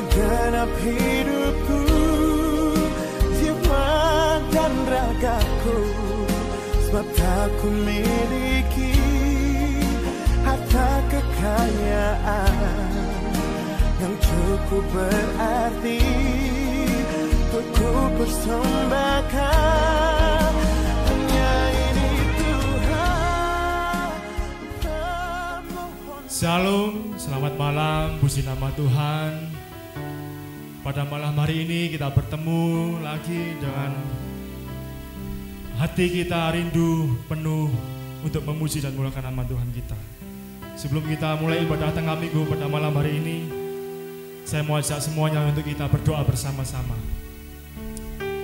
segenap hidupku, jiwa dan ragaku, sebab tak ku miliki harta kekayaan yang cukup berarti untuk ku persembahkan. Hanya ini Tuhan. Shalom, selamat malam, puji nama Tuhan. Pada malam hari ini kita bertemu lagi dengan hati kita rindu penuh untuk memuji dan memuliakan nama Tuhan kita. Sebelum kita mulai ibadah tengah minggu pada malam hari ini, saya mau ajak semuanya untuk kita berdoa bersama-sama.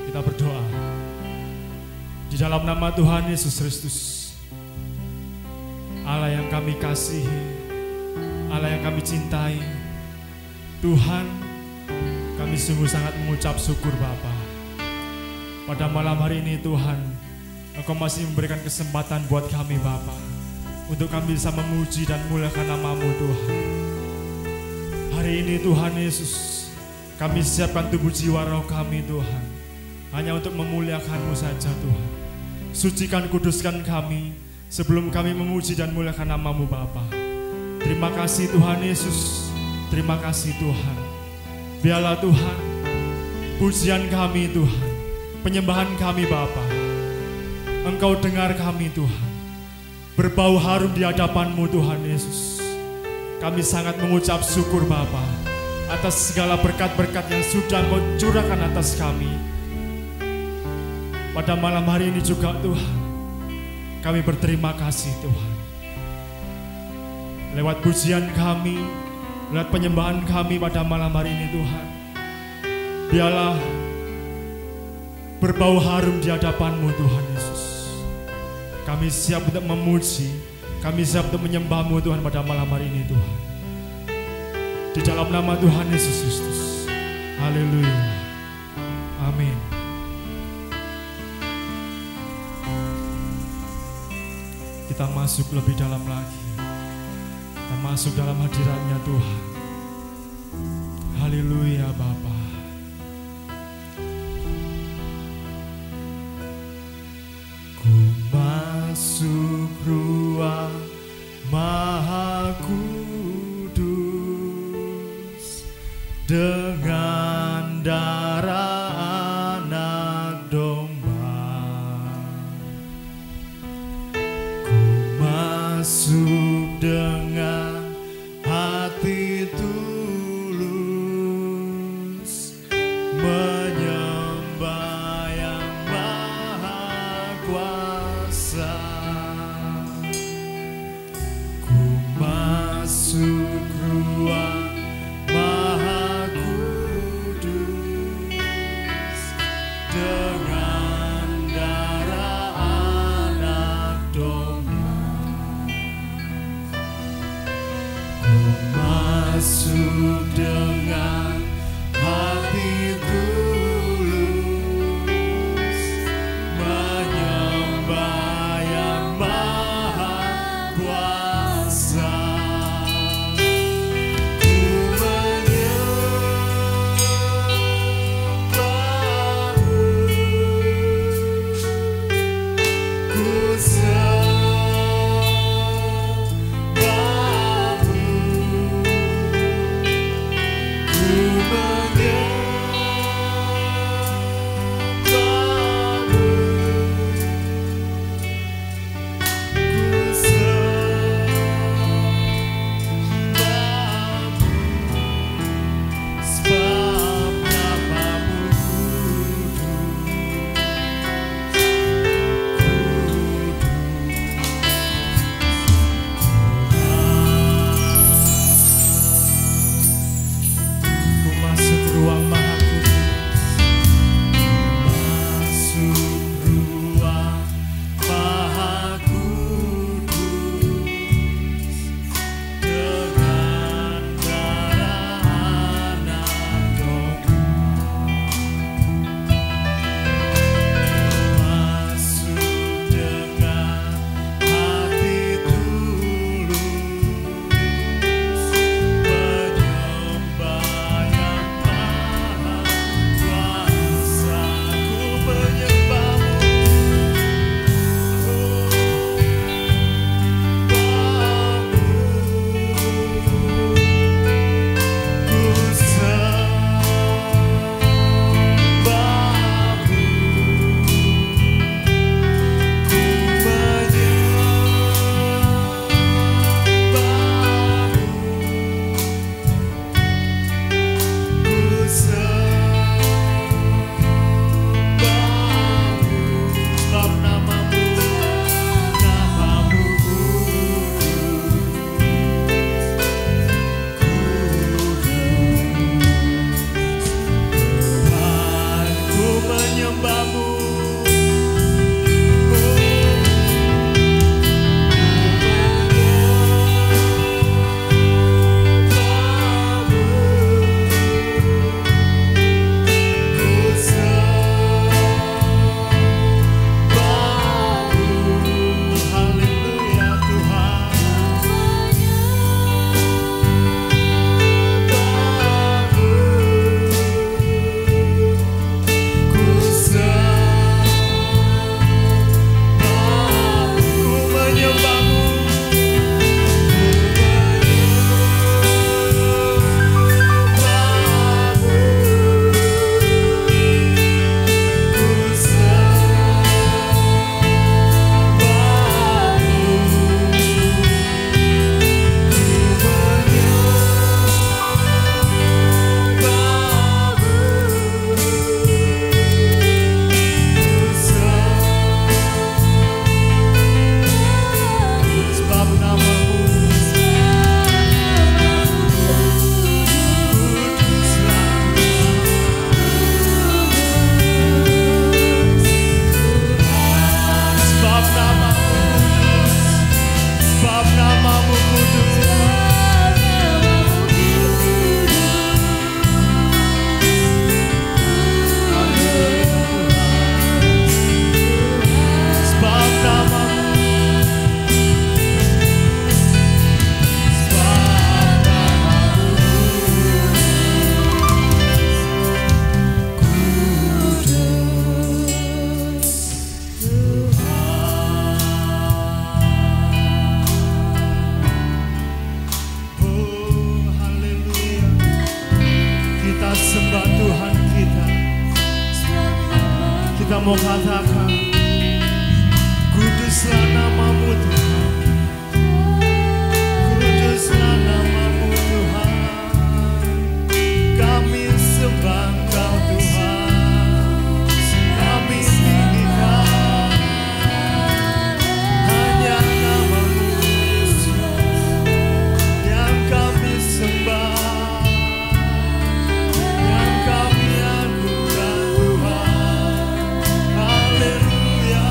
Kita berdoa di dalam nama Tuhan Yesus Kristus, Allah yang kami kasihi, Allah yang kami cintai. Tuhan, kami sungguh sangat mengucap syukur Bapa. Pada malam hari ini Tuhan, Engkau masih memberikan kesempatan buat kami Bapa, untuk kami bisa memuji dan memuliakan nama-Mu Tuhan. Hari ini Tuhan Yesus, kami siapkan tubuh jiwa roh kami Tuhan, hanya untuk memuliakan-Mu saja Tuhan. Sucikan, kuduskan kami sebelum kami memuji dan memuliakan nama-Mu Bapa. Terima kasih Tuhan Yesus, terima kasih Tuhan. Biarlah Tuhan, pujian kami Tuhan, penyembahan kami Bapa, Engkau dengar kami Tuhan, berbau harum di hadapan-Mu Tuhan Yesus. Kami sangat mengucap syukur Bapa atas segala berkat-berkat yang sudah Engkau curahkan atas kami. Pada malam hari ini juga Tuhan, kami berterima kasih Tuhan. Lewat pujian kami, lewat penyembahan kami pada malam hari ini Tuhan, biarlah berbau harum di hadapan-Mu Tuhan Yesus. Kami siap untuk memuji, kami siap untuk menyembah-Mu Tuhan pada malam hari ini Tuhan. Di dalam nama Tuhan Yesus Kristus. Haleluya. Amin. Kita masuk lebih dalam lagi. Kita masuk dalam hadirat-Nya Tuhan. Haleluya Bapa. Ku masuk ruang Maha Kudus dengan darah anak domba. Ku masuk dengan hati tulus, menyembah yang Maha Kuasa. Ku masuk ruang Maha Kudus dengan darah anak domba. Ku masuk dengan hati tulus, menyembah yang Maha Kuasa. Ku menyembah-Mu, ku sembah-Mu, ku Sebab namamu kudus, sebab namamu kudus. Sebab namamu, sebab namamu kudus. Oh, haleluya. Kita sembah Tuhan kita. Kita mau katakan, kuduslah namamu Tuhan, kuduslah namamu Tuhan. Kami sembah Engkau Tuhan, kami tinggikan hanya namamu yang kami sembah, yang kami anugerah Tuhan. Haleluya,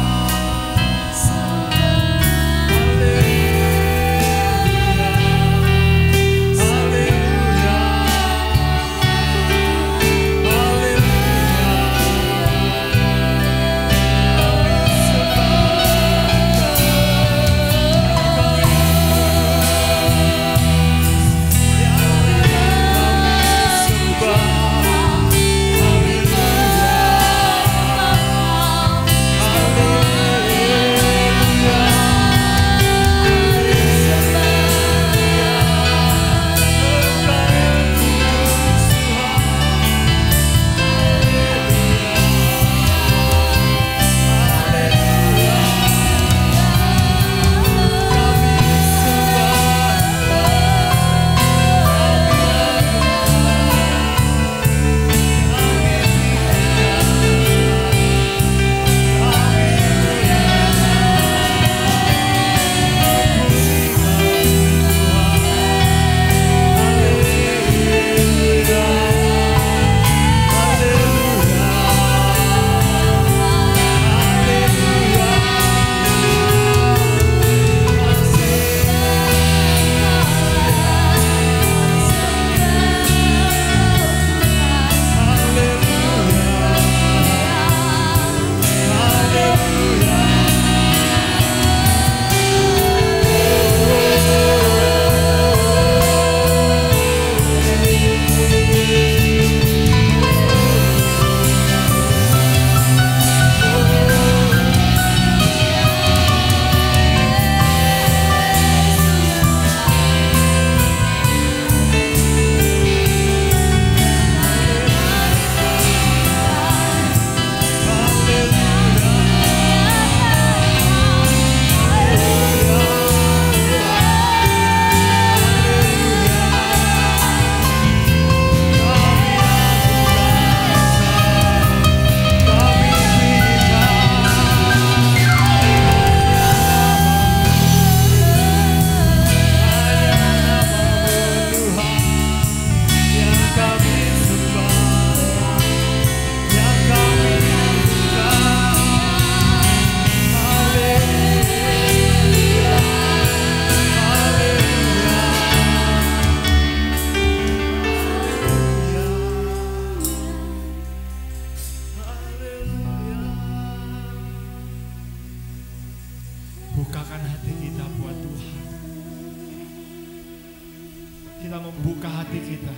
Kita membuka hati kita.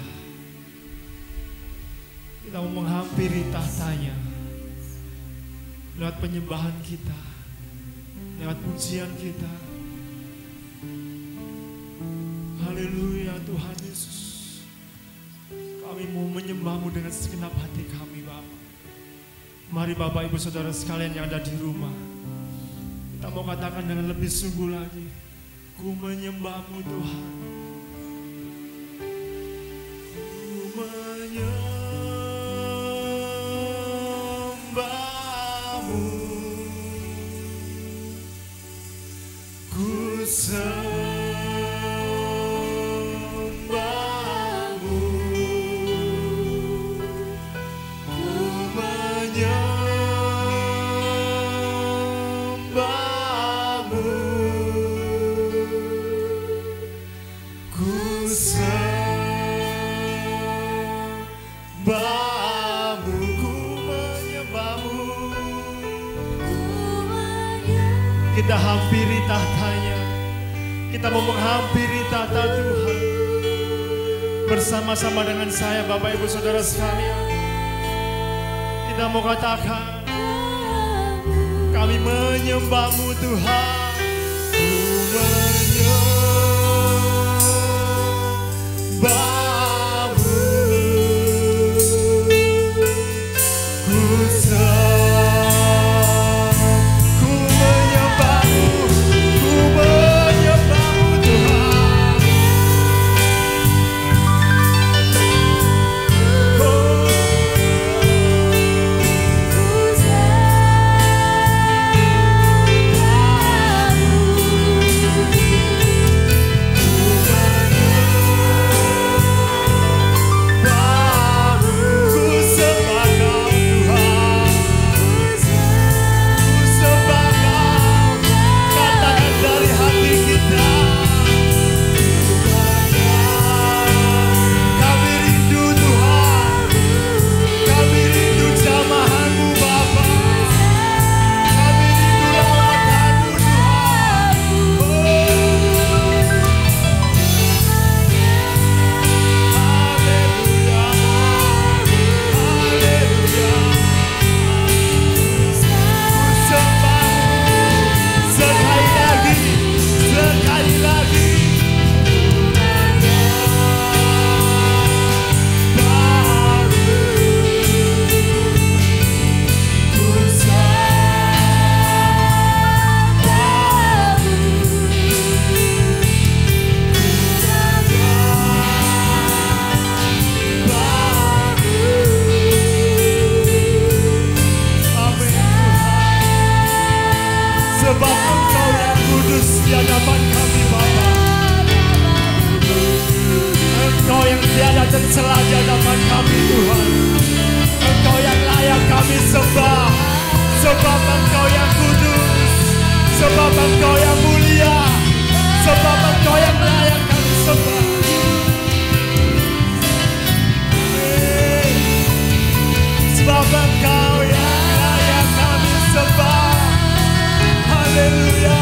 Kita mau menghampiri tahtanya lewat penyembahan kita, lewat pujian kita. Haleluya Tuhan Yesus. Kami mau menyembah-Mu dengan segenap hati kami Bapa. Mari Bapak Ibu Saudara sekalian yang ada di rumah, kita mau katakan dengan lebih sungguh lagi, ku menyembah-Mu Tuhan. Ku menyembah-Mu, ku sembah-Mu, ku menyembah-Mu. kita hampiri tahtanya. Kita mau menghampiri tahta Tuhan. Bersama-sama dengan saya Bapak Ibu Saudara sekalian. Kita mau katakan, kami menyembah-Mu Tuhan. Ku menyembah-Mu. Ku menyembah-Mu. Ku menyembah-Mu Tuhan. Oh. Sebab Engkau yang kudus di hadapan kami Bapa. Engkau yang tiada tercela di hadapan kami Tuhan. Engkau yang layak kami sembah. Sebab Engkau yang kudus. Sebab Engkau yang mulia. Sebab Engkau yang layak kami sembah. Sebab Engkau yang layak kami sembah. Haleluya.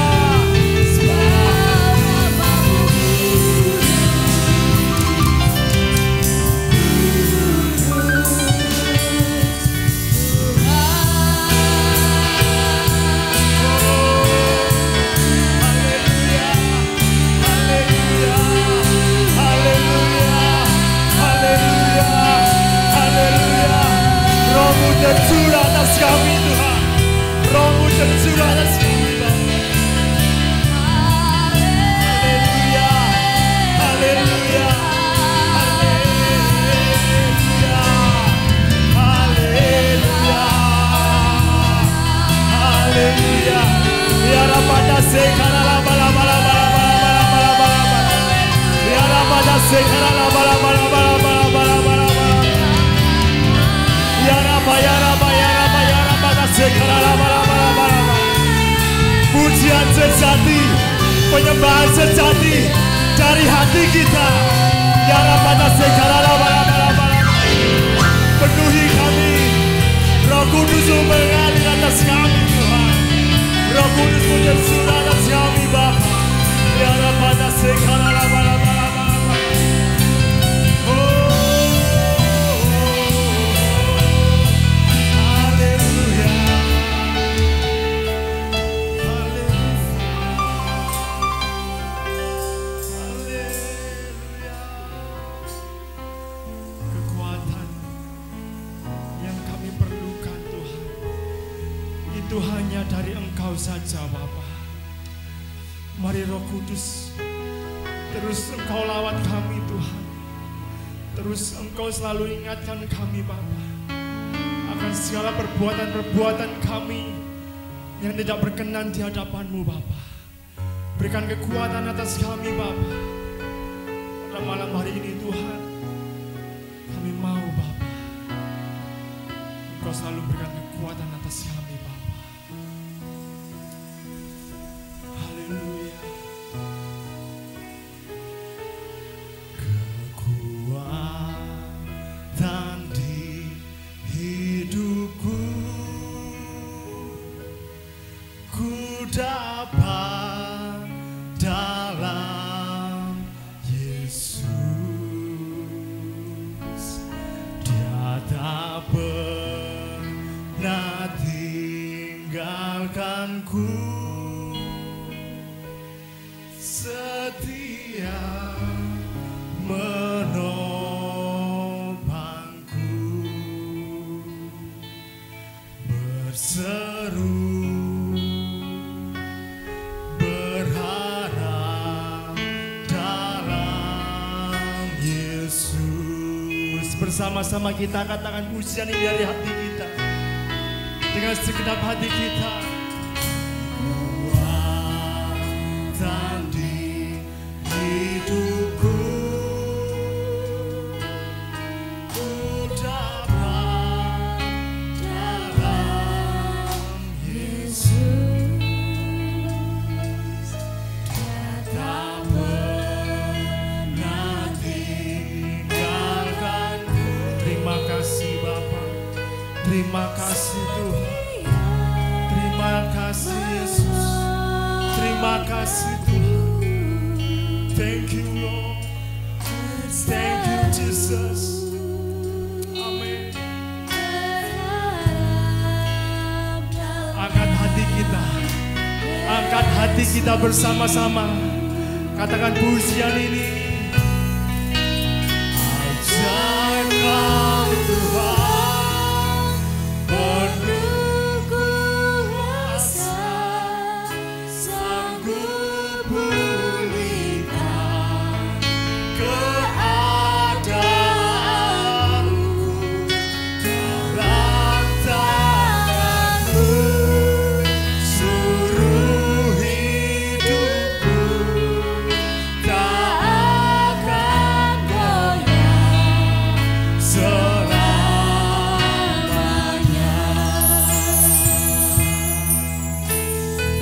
Roh-Mu tercurah atas kami Tuhan. Roh-Mu tercurah atas kami Bapa. Haleluya. Haleluya. Haleluya. Haleluya. Ya Rabbana sekara la bala bala bala bala bala bala bala. Ya Rabbana sekara la bala bala bala bala bala bala. Ya Rabba ya Rabba ya Rabba ya Rabba sekara la bala bala bala. Pujian sejati, penyembahan sejati dari hati kita. Ya Rabbana sekara la bala bala bala. Penuhi kami, Roh Kudus mengalir atas kami Tuhan. Roh Kudus tercurah atas kami Bapa. Ya Rabbana sekara la bala bala bala. Haleluya. Haleluya. Kekuatan yang kami perlukan Tuhan, itu hanya dari Engkau saja Bapa. Mari Roh Kudus, terus Engkau lawat kami Tuhan. Terus Engkau selalu ingatkan kami Bapa akan segala perbuatan-perbuatan kami yang tidak berkenan di hadapan-Mu Bapa. Berikan kekuatan atas kami Bapa. Pada malam hari ini Tuhan, kami mau Bapa, Engkau selalu berikan kekuatan atas kami Bapa. Haleluya. Kekuatan di hidupku, ku dapat setia menopangku, berseru berharap dalam Yesus. Bersama-sama kita katakan pujian ini dari hati kita, dengan segenap hati kita. Terima kasih Tuhan, terima kasih Yesus, terima kasih Tuhan. Thank you Lord, thank you Jesus. Amin. Angkat hati kita, angkat hati kita bersama-sama. Katakan pujian ini. Ajaib Kau Tuhan, penuh kuasa, sanggup pulihkan keadaanku. Dalam tangan-Mu seluruh hidupku tak akan goyah selamanya.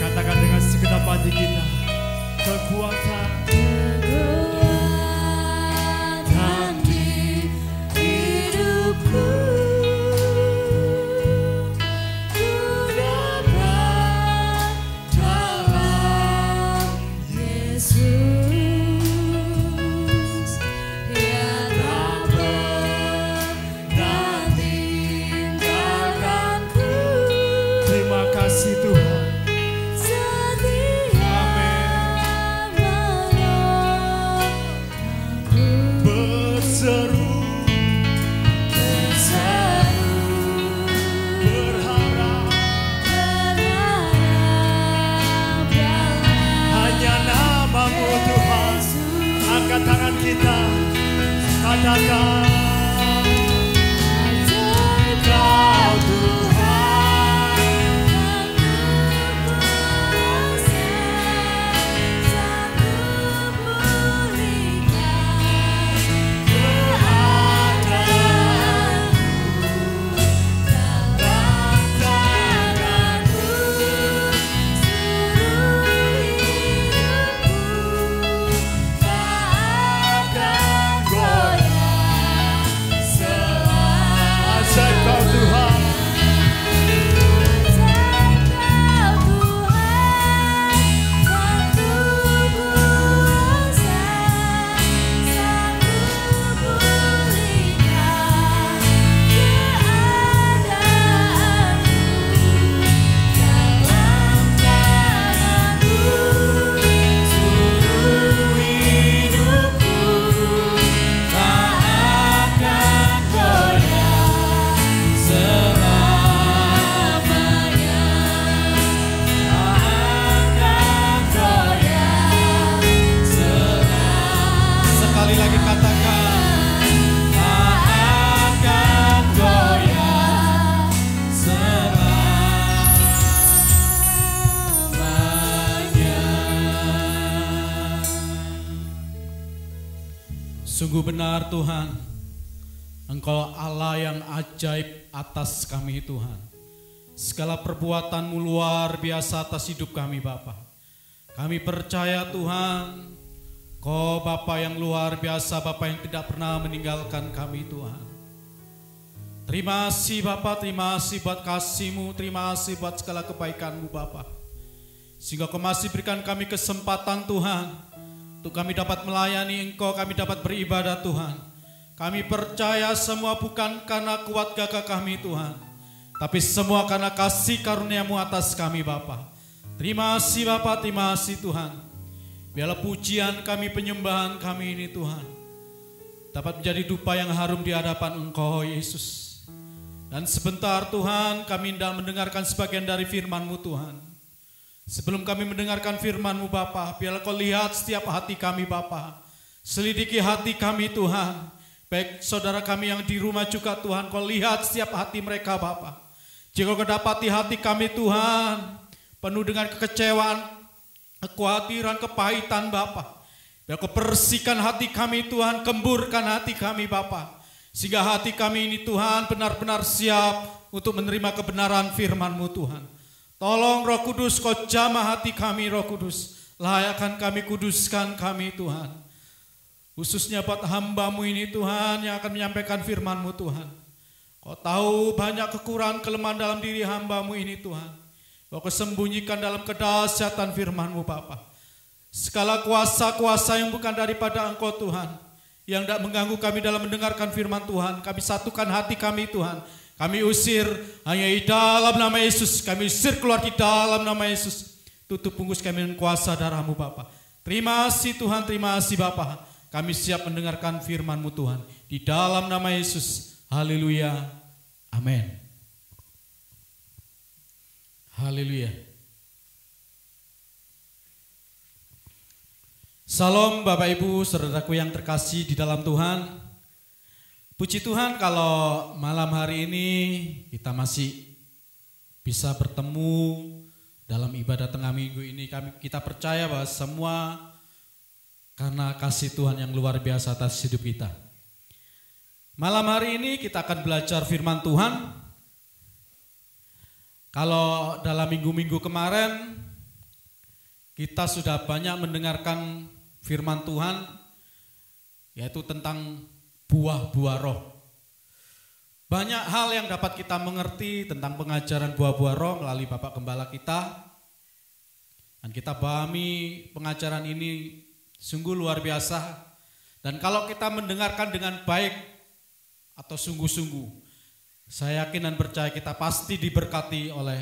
Katakan dengan segenap hati kita, kekuatan di hidupku, ku dapat dalam Yesus. Dia tak pernah tinggalkanku. Terima kasih Tuhan. Berseru, berharap hanya nama-Mu Tuhan. Angkat tangan kita, katakan Kau Tuhan, sanggup pulihkan keadaanku. Dalam tangan-Mu seluruh hidupku tak akan goyah selamanya. Ajaib Kau Tuhan, sekali lagi katakan, tak akan goyah selamanya. Sungguh benar Tuhan, Engkau Allah yang ajaib atas kami Tuhan. Segala perbuatan-Mu luar biasa atas hidup kami Bapa. Kami percaya Tuhan, Kau Bapa yang luar biasa, Bapa yang tidak pernah meninggalkan kami Tuhan. Terima kasih Bapa, terima kasih buat kasih-Mu, terima kasih buat segala kebaikan-Mu Bapa. Sehingga Kau masih berikan kami kesempatan Tuhan, untuk kami dapat melayani Engkau, kami dapat beribadah Tuhan. Kami percaya semua bukan karena kuat gagah kami Tuhan, tapi semua karena kasih karunia-Mu atas kami Bapa. Terima kasih Bapa, terima kasih Tuhan. Biarlah pujian kami, penyembahan kami ini Tuhan dapat menjadi dupa yang harum di hadapan Engkau Yesus. Dan sebentar Tuhan kami hendak mendengarkan sebagian dari firman-Mu Tuhan. Sebelum kami mendengarkan firman-Mu Bapa, biarlah Kau lihat setiap hati kami Bapa. Selidiki hati kami Tuhan. Baik saudara kami yang di rumah juga Tuhan, Kau lihat setiap hati mereka Bapa. Jika Kau dapati hati kami Tuhan penuh dengan kekecewaan, kekhawatiran, kepahitan Bapa, biar Kau bersihkan hati kami Tuhan, kemburkan hati kami Bapa, sehingga hati kami ini Tuhan benar-benar siap untuk menerima kebenaran firman-Mu Tuhan. Tolong Roh Kudus, Kau jamah hati kami Roh Kudus, layakkan kami, kuduskan kami Tuhan. Khususnya buat hamba-Mu ini Tuhan yang akan menyampaikan firman-Mu Tuhan. Kau tahu banyak kekurangan kelemahan dalam diri hamba-Mu ini Tuhan. Kau kesembunyikan dalam kedahsyatan firman-Mu Bapa. Segala kuasa-kuasa yang bukan daripada Engkau Tuhan, yang tidak mengganggu kami dalam mendengarkan firman Tuhan, kami satukan hati kami Tuhan. Kami usir hanya di dalam nama Yesus. Kami usir keluar di dalam nama Yesus. Tutup bungkus kami dengan kuasa darah-Mu Bapa. Terima kasih Tuhan, terima kasih Bapa. Kami siap mendengarkan firman-Mu Tuhan. Di dalam nama Yesus. Haleluya. Amin. Haleluya. Salam Bapak Ibu, saudaraku yang terkasih di dalam Tuhan. Puji Tuhan kalau malam hari ini kita masih bisa bertemu dalam ibadah tengah minggu ini. Kita percaya bahwa semua karena kasih Tuhan yang luar biasa atas hidup kita. Malam hari ini kita akan belajar firman Tuhan. Kalau dalam minggu-minggu kemarin kita sudah banyak mendengarkan firman Tuhan, yaitu tentang buah-buah roh. Banyak hal yang dapat kita mengerti tentang pengajaran buah-buah roh melalui Bapak Gembala kita. Dan kita pahami pengajaran ini sungguh luar biasa. Dan kalau kita mendengarkan dengan baik atau sungguh-sungguh, saya yakin dan percaya kita pasti diberkati oleh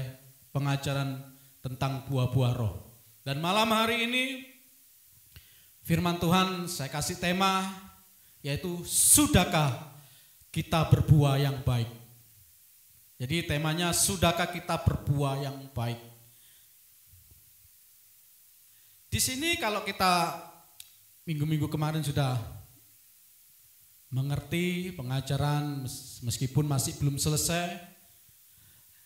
pengajaran tentang buah-buah roh. Dan malam hari ini firman Tuhan saya kasih tema, yaitu sudahkah kita berbuah yang baik. Jadi temanya sudahkah kita berbuah yang baik. Di sini kalau kita minggu-minggu kemarin sudah mengerti pengajaran meskipun masih belum selesai.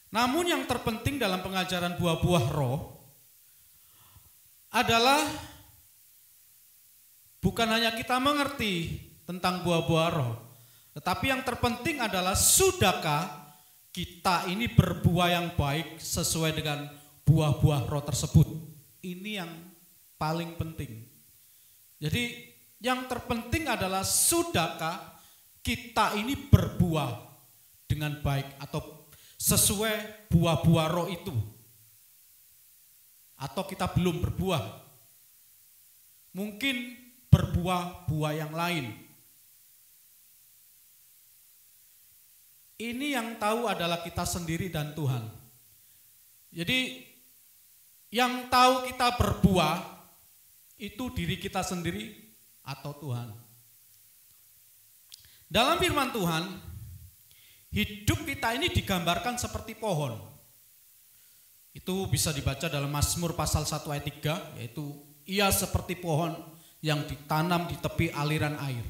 Namun yang terpenting dalam pengajaran buah-buah roh adalah bukan hanya kita mengerti tentang buah-buah roh, tetapi yang terpenting adalah sudahkah kita ini berbuah yang baik sesuai dengan buah-buah roh tersebut. Ini yang paling penting. Jadi yang terpenting adalah sudahkah kita ini berbuah dengan baik atau sesuai buah-buah roh itu. Atau kita belum berbuah. Mungkin berbuah-buah yang lain. Ini yang tahu adalah kita sendiri dan Tuhan. Jadi yang tahu kita berbuah itu diri kita sendiri atau Tuhan. Dalam firman Tuhan, hidup kita ini digambarkan seperti pohon. Itu bisa dibaca dalam Mazmur pasal 1 ayat 3, yaitu ia seperti pohon yang ditanam di tepi aliran air.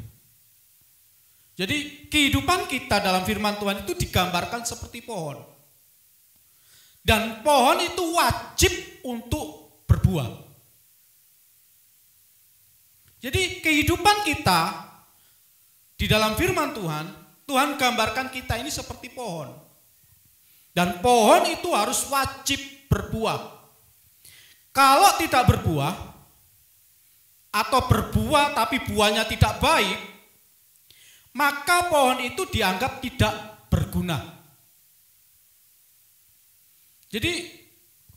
Jadi kehidupan kita dalam firman Tuhan itu digambarkan seperti pohon. Dan pohon itu wajib untuk berbuah. Jadi kehidupan kita di dalam firman Tuhan, Tuhan gambarkan kita ini seperti pohon. Dan pohon itu harus wajib berbuah. Kalau tidak berbuah, atau berbuah tapi buahnya tidak baik, maka pohon itu dianggap tidak berguna. Jadi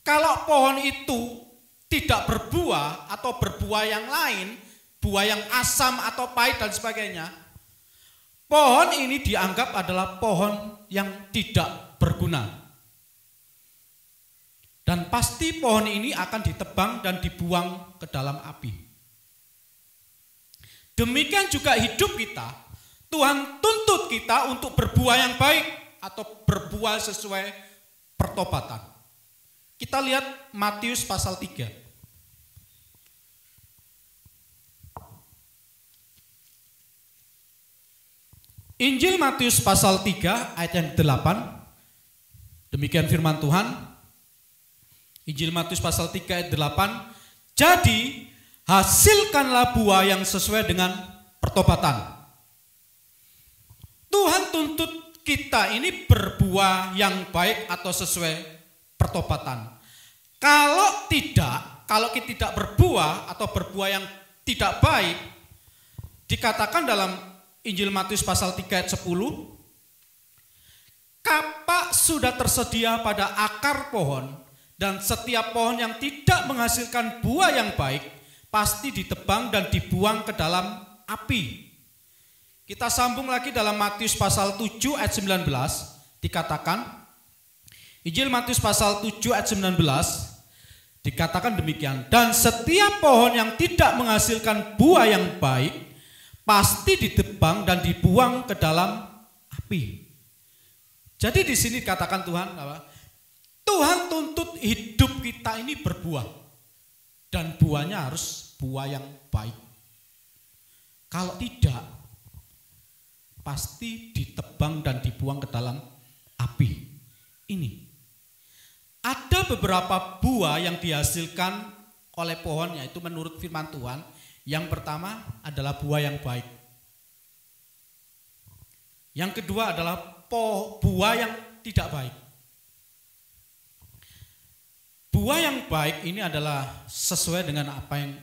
kalau pohon itu tidak berbuah atau berbuah yang lain, buah yang asam atau pahit dan sebagainya, pohon ini dianggap adalah pohon yang tidak berguna. Dan pasti pohon ini akan ditebang dan dibuang ke dalam api. Demikian juga hidup kita, Tuhan tuntut kita untuk berbuah yang baik atau berbuah sesuai pertobatan. Kita lihat Matius pasal 3. Injil Matius pasal 3 ayat yang 8. Demikian firman Tuhan. Injil Matius pasal 3 ayat 8. Jadi hasilkanlah buah yang sesuai dengan pertobatan. Tuhan tuntut kita ini berbuah yang baik atau sesuai pertobatan. Kalau kita tidak berbuah atau berbuah yang tidak baik, dikatakan dalam Injil Matius pasal 3 ayat 10, kapak sudah tersedia pada akar pohon, dan setiap pohon yang tidak menghasilkan buah yang baik pasti ditebang dan dibuang ke dalam api. Kita sambung lagi dalam Matius pasal 7 ayat 19, dikatakan, Injil Matius pasal 7 ayat 19, dikatakan demikian, dan setiap pohon yang tidak menghasilkan buah yang baik pasti ditebang dan dibuang ke dalam api. Jadi di sini katakan Tuhan apa? Tuhan tuntut hidup kita ini berbuah, dan buahnya harus buah yang baik. Kalau tidak, pasti ditebang dan dibuang ke dalam api. Ini ada beberapa buah yang dihasilkan oleh pohon, yaitu menurut firman Tuhan. Yang pertama adalah buah yang baik. Yang kedua adalah buah yang tidak baik. Buah yang baik ini adalah sesuai dengan apa yang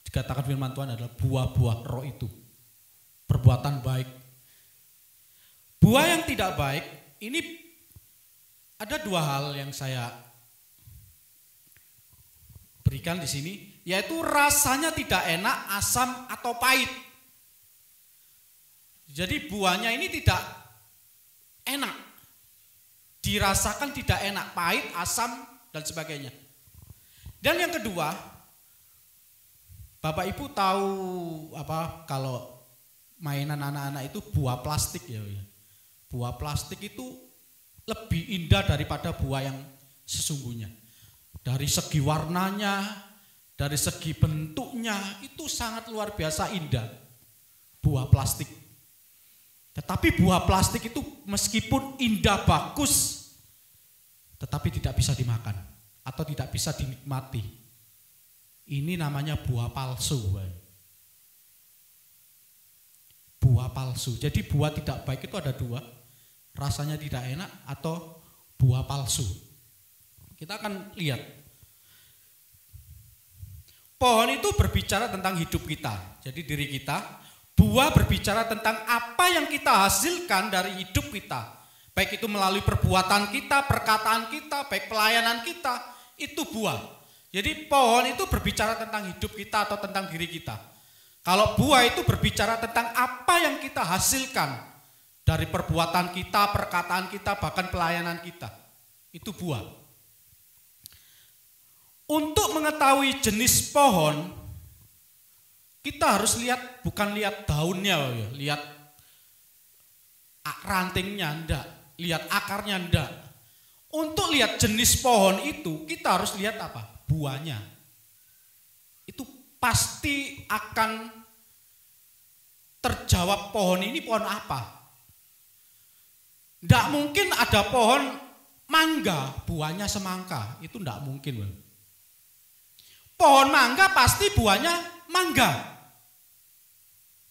dikatakan firman Tuhan, adalah buah-buah roh itu. Perbuatan baik. Buah yang tidak baik ini ada dua hal yang saya berikan di sini, yaitu rasanya tidak enak, asam atau pahit. Jadi buahnya ini tidak enak, dirasakan tidak enak, pahit, asam, dan sebagainya. Dan yang kedua, Bapak Ibu tahu apa kalau mainan anak-anak itu buah plastik ya. Buah plastik itu lebih indah daripada buah yang sesungguhnya. Dari segi warnanya, dari segi bentuknya, itu sangat luar biasa indah buah plastik. Tetapi buah plastik itu meskipun indah bagus, tetapi tidak bisa dimakan atau tidak bisa dinikmati. Ini namanya buah palsu. Buah palsu. Jadi buah tidak baik itu ada dua, rasanya tidak enak atau buah palsu. Kita akan lihat. Pohon itu berbicara tentang hidup kita, jadi diri kita. Buah berbicara tentang apa yang kita hasilkan dari hidup kita. Baik itu melalui perbuatan kita, perkataan kita, baik pelayanan kita, itu buah. Jadi pohon itu berbicara tentang hidup kita atau tentang diri kita. Kalau buah itu berbicara tentang apa yang kita hasilkan dari perbuatan kita, perkataan kita, bahkan pelayanan kita. Itu buah. Untuk mengetahui jenis pohon, kita harus lihat, bukan lihat daunnya, lihat rantingnya enggak, lihat akarnya enggak. Untuk lihat jenis pohon itu, kita harus lihat apa? Buahnya. Itu pasti akan terjawab pohon ini pohon apa. Enggak mungkin ada pohon mangga, buahnya semangka, itu enggak mungkin. Pohon mangga pasti buahnya mangga.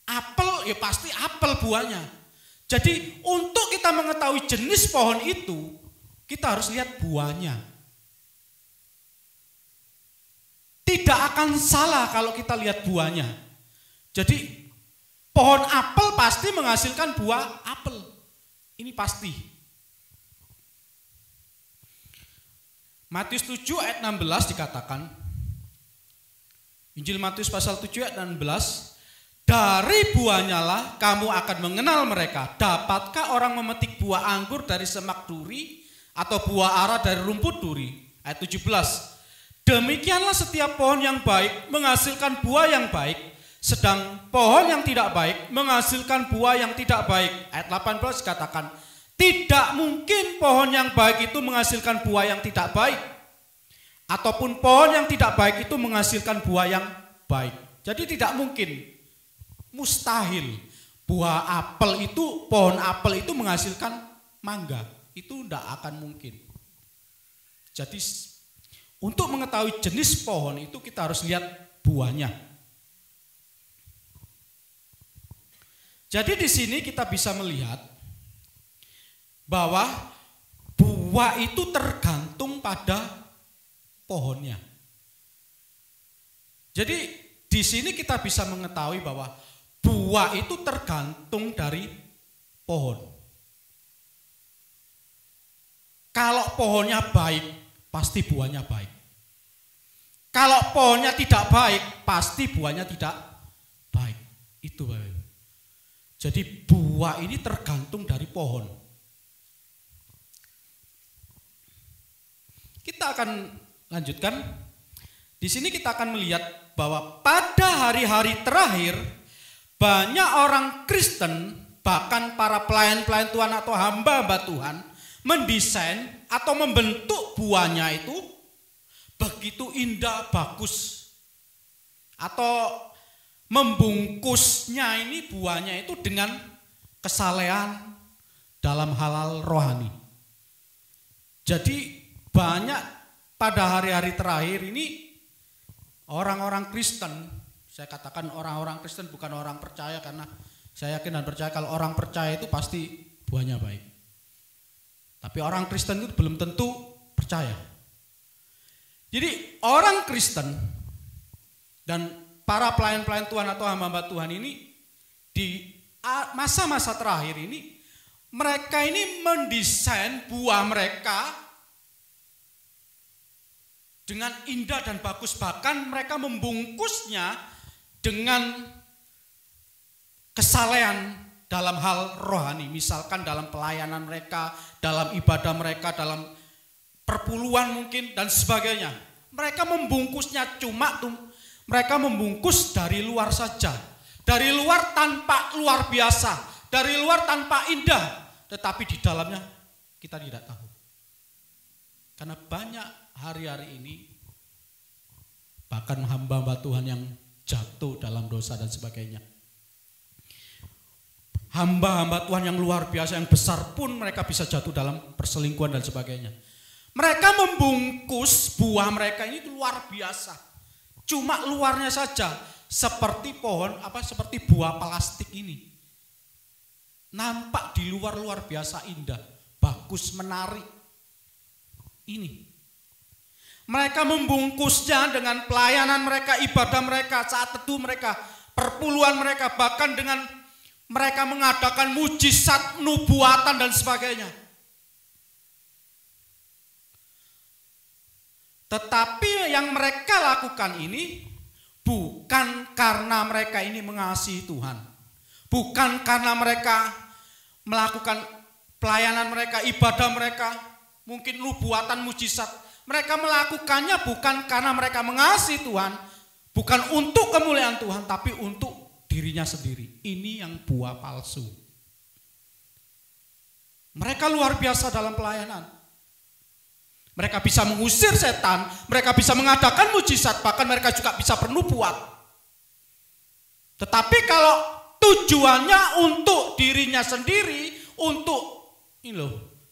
Apel ya pasti apel buahnya. Jadi untuk kita mengetahui jenis pohon itu, kita harus lihat buahnya. Tidak akan salah kalau kita lihat buahnya. Jadi pohon apel pasti menghasilkan buah apel. Ini pasti. Matius 7 ayat 16 dikatakan, Injil Matius pasal 7 ayat 16, dari buahnya lah kamu akan mengenal mereka. Dapatkah orang memetik buah anggur dari semak duri atau buah ara dari rumput duri? Ayat 17. Demikianlah setiap pohon yang baik menghasilkan buah yang baik, Sedang pohon yang tidak baik menghasilkan buah yang tidak baik. Ayat 18 katakan, tidak mungkin pohon yang baik itu menghasilkan buah yang tidak baik. Ataupun pohon yang tidak baik itu menghasilkan buah yang baik. Jadi tidak mungkin, mustahil buah apel itu, pohon apel itu menghasilkan mangga. Itu tidak akan mungkin. Jadi untuk mengetahui jenis pohon itu kita harus lihat buahnya. Jadi di sini kita bisa melihat bahwa buah itu tergantung pada pohonnya. Jadi di sini kita bisa mengetahui bahwa buah itu tergantung dari pohon. Kalau pohonnya baik, pasti buahnya baik. Kalau pohonnya tidak baik, pasti buahnya tidak baik. Itu Bapak Ibu. Jadi buah ini tergantung dari pohon. Kita akan lanjutkan. Di sini kita akan melihat bahwa pada hari-hari terakhir banyak orang Kristen, bahkan para pelayan-pelayan Tuhan atau hamba-hamba Tuhan, mendesain atau membentuk buahnya itu begitu indah, bagus. Atau membungkusnya ini buahnya itu dengan kesalehan dalam halal rohani. Jadi banyak pada hari-hari terakhir ini orang-orang Kristen, saya katakan orang-orang Kristen bukan orang percaya, karena saya yakin dan percaya kalau orang percaya itu pasti buahnya baik. Tapi orang Kristen itu belum tentu percaya. Jadi orang Kristen dan para pelayan-pelayan Tuhan atau hamba-hamba Tuhan ini di masa-masa terakhir ini mereka ini mendesain buah mereka dengan indah dan bagus, bahkan mereka membungkusnya dengan kesalehan dalam hal rohani, misalkan dalam pelayanan mereka, dalam ibadah mereka, dalam perpuluhan mungkin dan sebagainya. Mereka membungkusnya mereka membungkus dari luar saja, dari luar tanpa luar biasa, dari luar tanpa indah, tetapi di dalamnya kita tidak tahu. Karena banyak hari-hari ini bahkan hamba-hamba Tuhan yang jatuh dalam dosa dan sebagainya. Hamba-hamba Tuhan yang luar biasa, yang besar pun mereka bisa jatuh dalam perselingkuhan dan sebagainya. Mereka membungkus buah mereka ini luar biasa. Cuma luarnya saja, seperti pohon, seperti buah plastik ini. Nampak di luar biasa indah, bagus, menarik. Ini. Mereka membungkusnya dengan pelayanan mereka, ibadah mereka, saat teduh mereka, perpuluhan mereka, bahkan dengan mereka mengadakan mujizat, nubuatan dan sebagainya. Tetapi yang mereka lakukan ini bukan karena mereka ini mengasihi Tuhan. Bukan karena mereka melakukan pelayanan mereka, ibadah mereka, mungkin nubuatan, mujizat. Mereka melakukannya bukan karena mereka mengasihi Tuhan, bukan untuk kemuliaan Tuhan, tapi untuk dirinya sendiri. Ini yang buah palsu. Mereka luar biasa dalam pelayanan. Mereka bisa mengusir setan, mereka bisa mengadakan mujizat, bahkan mereka juga bisa bernubuat. Tetapi kalau tujuannya untuk dirinya sendiri, untuk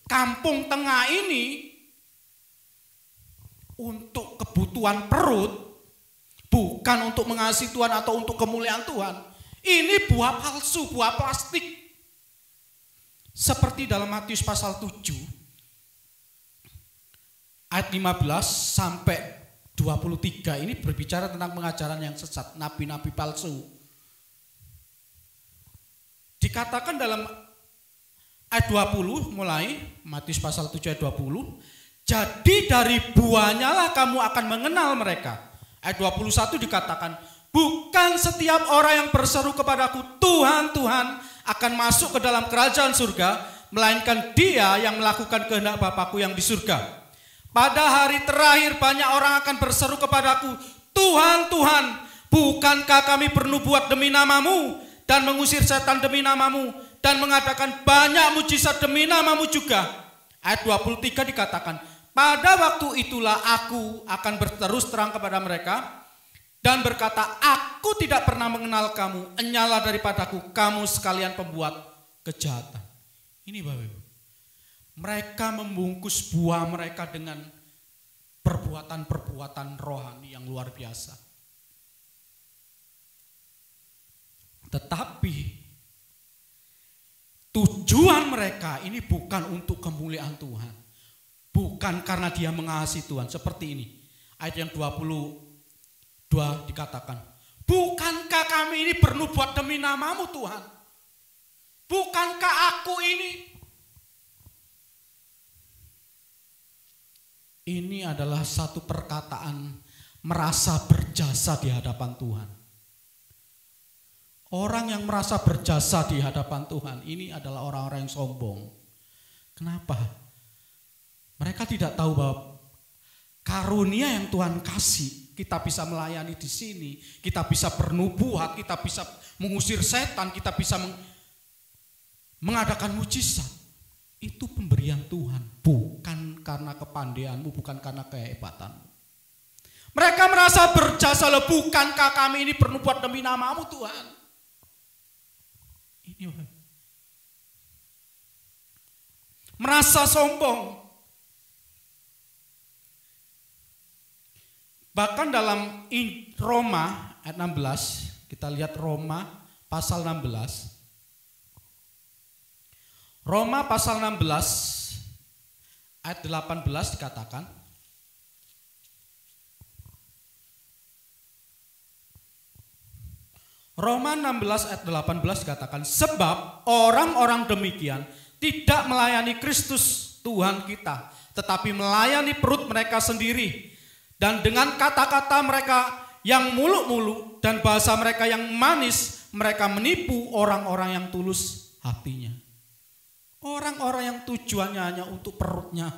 kampung tengah ini, untuk kebutuhan perut, bukan untuk mengasihi Tuhan atau untuk kemuliaan Tuhan, ini buah palsu, buah plastik. Seperti dalam Matius pasal 7 ayat 15 sampai 23 ini berbicara tentang pengajaran yang sesat, nabi-nabi palsu. Dikatakan dalam ayat 20 mulai, Matius pasal 7 ayat 20, jadi dari buahnya lah kamu akan mengenal mereka. Ayat 21 dikatakan, bukan setiap orang yang berseru kepadaku, Tuhan, Tuhan, akan masuk ke dalam kerajaan surga, melainkan dia yang melakukan kehendak Bapakku yang di surga. Pada hari terakhir banyak orang akan berseru kepadaku, Tuhan, Tuhan, Bukankah kami bernubuat demi namamu dan mengusir setan demi namamu dan mengadakan banyak mujizat demi namamu juga? Ayat 23 dikatakan, pada waktu itulah aku akan berterus terang kepada mereka dan berkata, aku tidak pernah mengenal kamu, enyala daripadaku kamu sekalian pembuat kejahatan. Ini Bapak Ibu, mereka membungkus buah mereka dengan perbuatan-perbuatan rohani yang luar biasa. Tetapi tujuan mereka ini bukan untuk kemuliaan Tuhan, bukan karena dia mengasihi Tuhan. Seperti ini, ayat yang 22 dikatakan, bukankah kami ini bernubuat demi namamu Tuhan? Bukankah aku ini? Ini adalah satu perkataan merasa berjasa di hadapan Tuhan. Orang yang merasa berjasa di hadapan Tuhan ini adalah orang-orang yang sombong. Kenapa? Mereka tidak tahu bahwa karunia yang Tuhan kasih, kita bisa melayani di sini, kita bisa bernubuat, kita bisa mengusir setan, kita bisa mengadakan mujizat. Itu pemberian Tuhan, bukan karena kepandaianmu, bukan karena kehebatanmu. Mereka merasa berjasa, loh, bukankah kami ini bernubuat demi namamu Tuhan? Ini merasa sombong. Bahkan dalam Roma ayat 16, kita lihat Roma pasal 16. Roma pasal 16 ayat 18 dikatakan, Roma 16 ayat 18 dikatakan, sebab orang-orang demikian tidak melayani Kristus Tuhan kita, tetapi melayani perut mereka sendiri. Dan dengan kata-kata mereka yang muluk-muluk dan bahasa mereka yang manis, mereka menipu orang-orang yang tulus hatinya. Orang-orang yang tujuannya hanya untuk perutnya.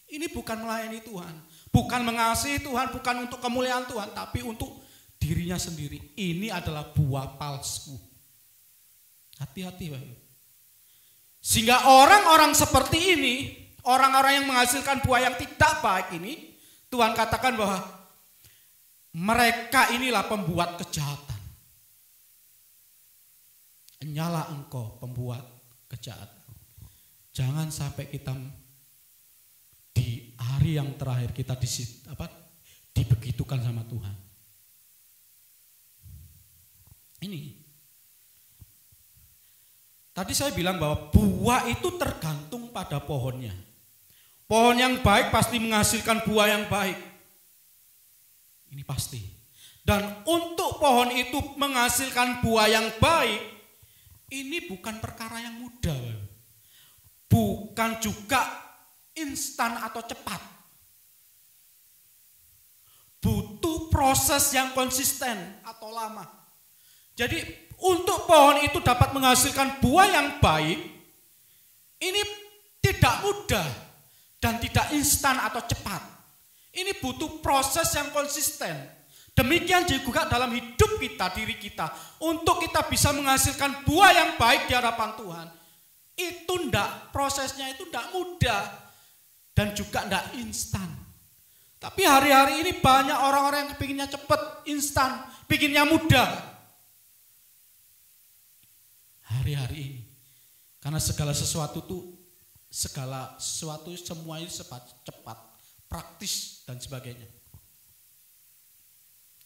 Ini bukan melayani Tuhan, bukan mengasihi Tuhan, bukan untuk kemuliaan Tuhan, tapi untuk dirinya sendiri. Ini adalah buah palsu. Hati-hati Bapak. Sehingga orang-orang seperti ini, orang-orang yang menghasilkan buah yang tidak baik ini, Tuhan katakan bahwa mereka inilah pembuat kejahatan. Nyala engkau pembuat kejahatan. Jangan sampai kita di hari yang terakhir kita dibegitukan sama Tuhan. Ini. Tadi saya bilang bahwa buah itu tergantung pada pohonnya. Pohon yang baik pasti menghasilkan buah yang baik. Ini pasti. Dan untuk pohon itu menghasilkan buah yang baik, ini bukan perkara yang mudah. Bukan juga instan atau cepat. Butuh proses yang konsisten atau lama. Jadi untuk pohon itu dapat menghasilkan buah yang baik, ini tidak mudah dan tidak instan atau cepat. Ini butuh proses yang konsisten. Demikian juga dalam hidup kita, diri kita. Untuk kita bisa menghasilkan buah yang baik di hadapan Tuhan, itu prosesnya itu tidak mudah dan juga tidak instan. Tapi hari-hari ini banyak orang-orang yang pinginnya cepat, instan, pinginnya mudah. Hari-hari ini, karena segala sesuatu semuanya cepat, praktis dan sebagainya.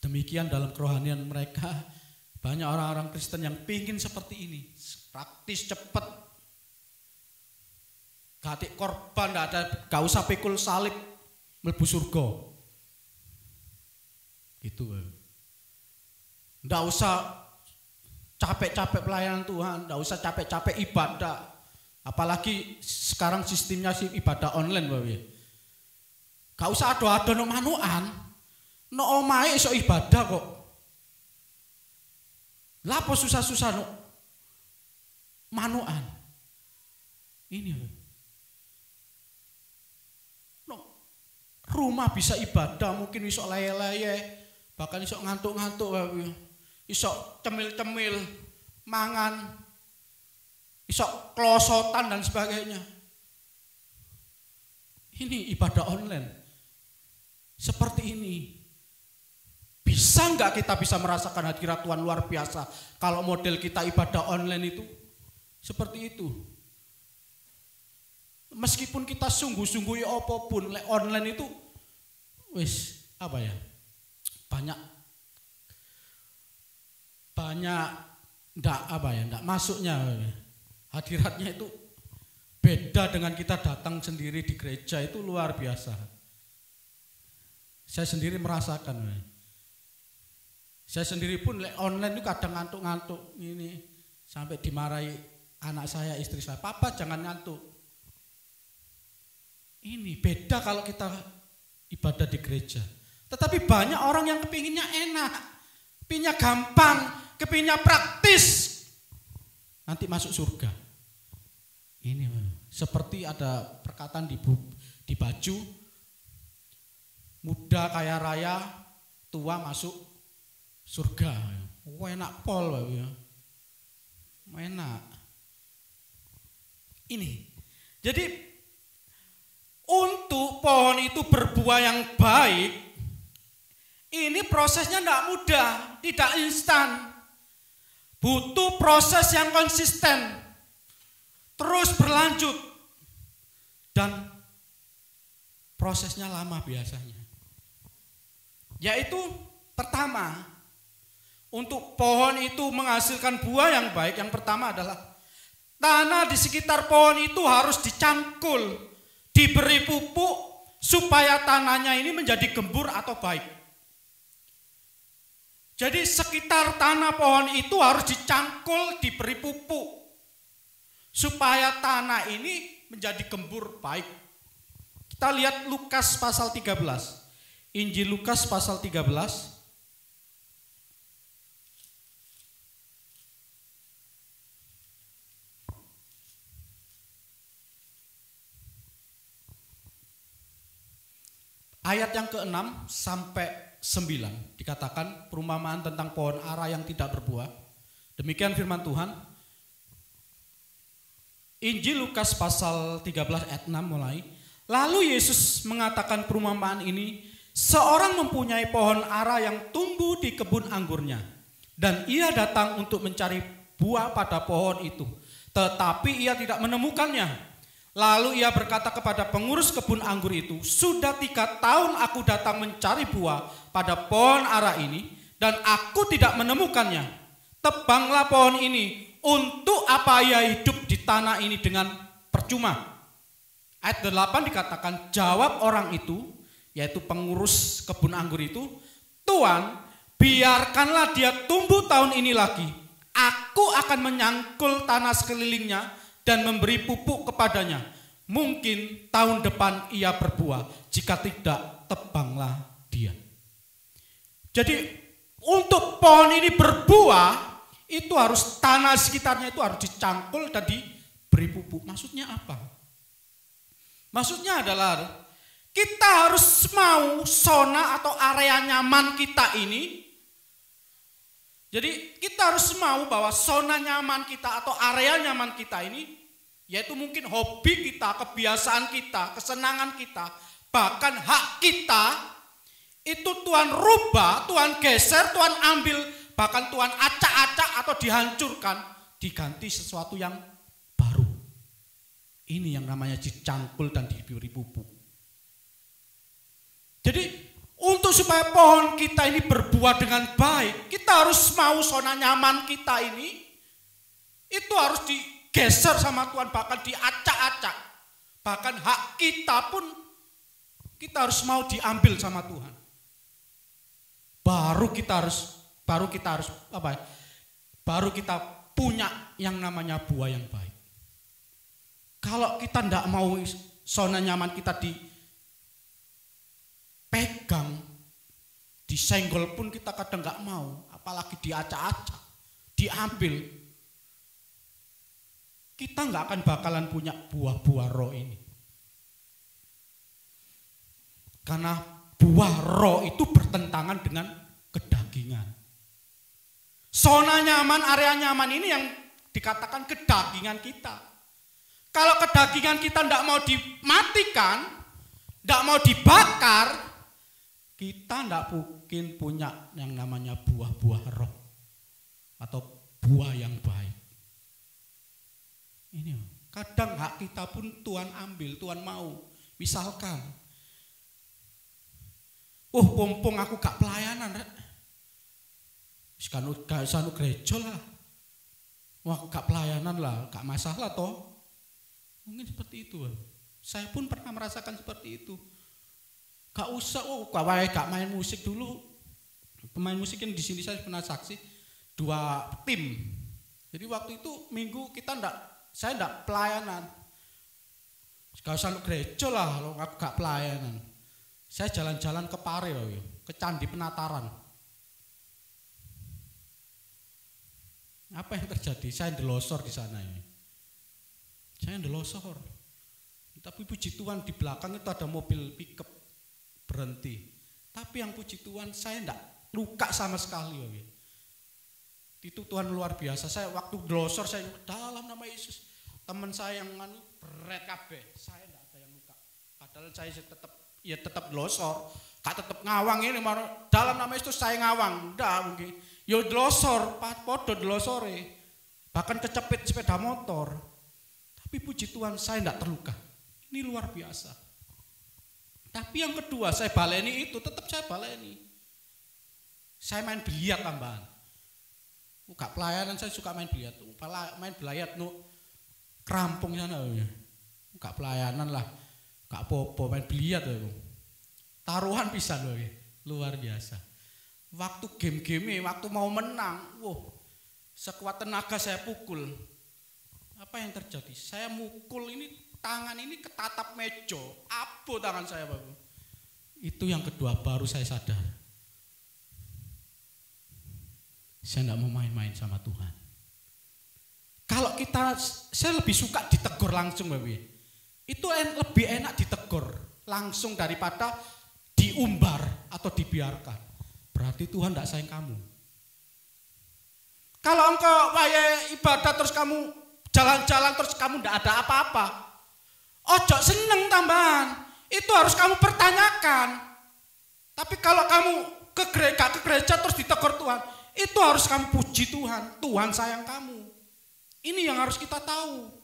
Demikian dalam kerohanian mereka, banyak orang-orang Kristen yang pingin seperti ini, praktis, cepat. Gak korban, gak usah pikul salib, mlebu surga. Gitu. Gak usah capek-capek pelayanan Tuhan, tidak usah capek-capek ibadah. Apalagi sekarang sistemnya ibadah online Bapak. Gak usah ado-ado no manuan, no omahe iso ibadah kok. Lapo susah-susah no manuan. Ini no, rumah bisa ibadah, mungkin iso leye-leye, Bahkan iso ngantuk-ngantuk, iso cemil-cemil, mangan, iso klosotan dan sebagainya. Ini ibadah online. Seperti ini. Bisa nggak kita bisa merasakan hadirat Tuhan luar biasa kalau model kita ibadah online itu seperti itu? Meskipun kita sungguh-sungguh apapun, online itu wis apa ya? Banyak ndak masuknya. Hadiratnya itu beda dengan kita datang sendiri di gereja, itu luar biasa. Saya sendiri merasakan. Saya sendiri pun online itu kadang ngantuk-ngantuk ini, sampai dimarahi anak saya, istri saya, "Papa jangan ngantuk." Ini beda kalau kita ibadah di gereja. Tetapi banyak orang yang kepinginnya enak, kepinginnya gampang, kepinginnya praktis, nanti masuk surga. Ini seperti ada perkataan di baju, muda kaya raya, tua masuk surga. Enak pol ya. Enak. Ini. Jadi untuk pohon itu berbuah yang baik, ini prosesnya tidak mudah, tidak instan. Butuh proses yang konsisten, terus berlanjut, dan prosesnya lama biasanya. Yaitu pertama, untuk pohon itu menghasilkan buah yang baik, yang pertama adalah tanah di sekitar pohon itu harus dicangkul, diberi pupuk supaya tanahnya ini menjadi gembur atau baik. Jadi sekitar tanah pohon itu harus dicangkul, diberi pupuk supaya tanah ini menjadi gembur baik. Kita lihat Lukas pasal 13. Injil Lukas pasal 13. Ayat yang ke-6 sampai 9 dikatakan perumpamaan tentang pohon ara yang tidak berbuah. Demikian firman Tuhan. Injil Lukas pasal 13 ayat 6 mulai. Lalu Yesus mengatakan perumpamaan ini, seorang mempunyai pohon ara yang tumbuh di kebun anggurnya, dan ia datang untuk mencari buah pada pohon itu, tetapi ia tidak menemukannya. Lalu ia berkata kepada pengurus kebun anggur itu, sudah 3 tahun aku datang mencari buah pada pohon ara ini, dan aku tidak menemukannya. Tebanglah pohon ini, untuk apa ia hidup di tanah ini dengan percuma. Ayat 8 dikatakan, jawab orang itu, yaitu pengurus kebun anggur itu, Tuan, biarkanlah dia tumbuh tahun ini lagi. Aku akan menyangkul tanah sekelilingnya dan memberi pupuk kepadanya. Mungkin tahun depan ia berbuah, jika tidak tebanglah dia. Jadi untuk pohon ini berbuah, itu harus tanah sekitarnya itu harus dicangkul dan diberi pupuk. Maksudnya apa? Maksudnya adalah kita harus mau zona atau area nyaman kita ini. Jadi kita harus mau bahwa zona nyaman kita atau area nyaman kita ini, yaitu mungkin hobi kita, kebiasaan kita, kesenangan kita, bahkan hak kita, itu Tuhan rubah, Tuhan geser, Tuhan ambil, bahkan Tuhan acak-acak atau dihancurkan, diganti sesuatu yang baru. Ini yang namanya dicangkul dan diberi pupuk. Jadi untuk supaya pohon kita ini berbuah dengan baik, kita harus mau zona nyaman kita ini, itu harus digeser sama Tuhan, bahkan diacak-acak. Bahkan hak kita pun kita harus mau diambil sama Tuhan. Baru kita punya yang namanya buah yang baik. Kalau kita tidak mau zona nyaman kita dipegang, disenggol pun kita kadang nggak mau, apalagi diacak-acak, diambil. Kita nggak akan bakalan punya buah-buah roh ini. Karena buah roh itu bertentangan dengan kedagingan. Zona nyaman, area nyaman ini yang dikatakan kedagingan kita. Kalau kedagingan kita tidak mau dimatikan, tidak mau dibakar, kita tidak mungkin punya yang namanya buah-buah roh atau buah yang baik. Ini kadang hak kita pun Tuhan ambil, Tuhan mau. Misalkan, pompong aku gak pelayanan, rek. Gak usah gereja lah. Wah, aku gak pelayanan lah, gak masalah toh. Mungkin seperti itu. Saya pun pernah merasakan seperti itu. Gak usah, gak main musik dulu. Pemain musik yang di sini saya pernah saksi 2 tim. Jadi waktu itu minggu saya enggak pelayanan. Gak usah gereja lah kalau aku gak pelayanan. Saya jalan-jalan ke Pare, ke Candi Penataran. Apa yang terjadi? Saya ndelosor di sana ini. Saya ndelosor. Tapi puji Tuhan di belakang itu ada mobil pickup berhenti. Tapi yang puji Tuhan saya enggak luka sama sekali. Itu Tuhan luar biasa. Saya waktu ndelosor saya dalam nama Yesus. Teman saya yang berat kabeh, saya enggak ada yang luka. Padahal saya tetap ndelosor. Gak tetap ngawang ini, dalam nama Yesus saya ngawang. Enggak mungkin. Yo delosor, podo delosore, bahkan kecepit sepeda motor. Tapi puji Tuhan saya tidak terluka. Ini luar biasa. Tapi yang kedua saya baleni itu, tetap saya baleni. Saya main biliar tambahan. Gak pelayanan saya suka main biliar. Main biliar kerampung sana. Gak pelayanan lah, gak popo main biliar tuh. Taruhan pisan loh, luar biasa. Waktu game-game, waktu mau menang, sekuat tenaga saya pukul. Apa yang terjadi? Saya mukul ini, tangan ini ketatap meja, abu tangan saya, Bapak. Itu yang kedua, baru saya sadar. Saya tidak mau main-main sama Tuhan. Kalau saya lebih suka ditegur langsung, Bapak. Itu lebih enak ditegur langsung daripada diumbar atau dibiarkan. Berarti Tuhan tidak sayang kamu. Kalau engkau ibadah terus kamu jalan-jalan terus kamu tidak ada apa-apa, ojo seneng tambahan. Itu harus kamu pertanyakan. Tapi kalau kamu ke gereja terus ditegur Tuhan, itu harus kamu puji Tuhan. Tuhan sayang kamu. Ini yang harus kita tahu.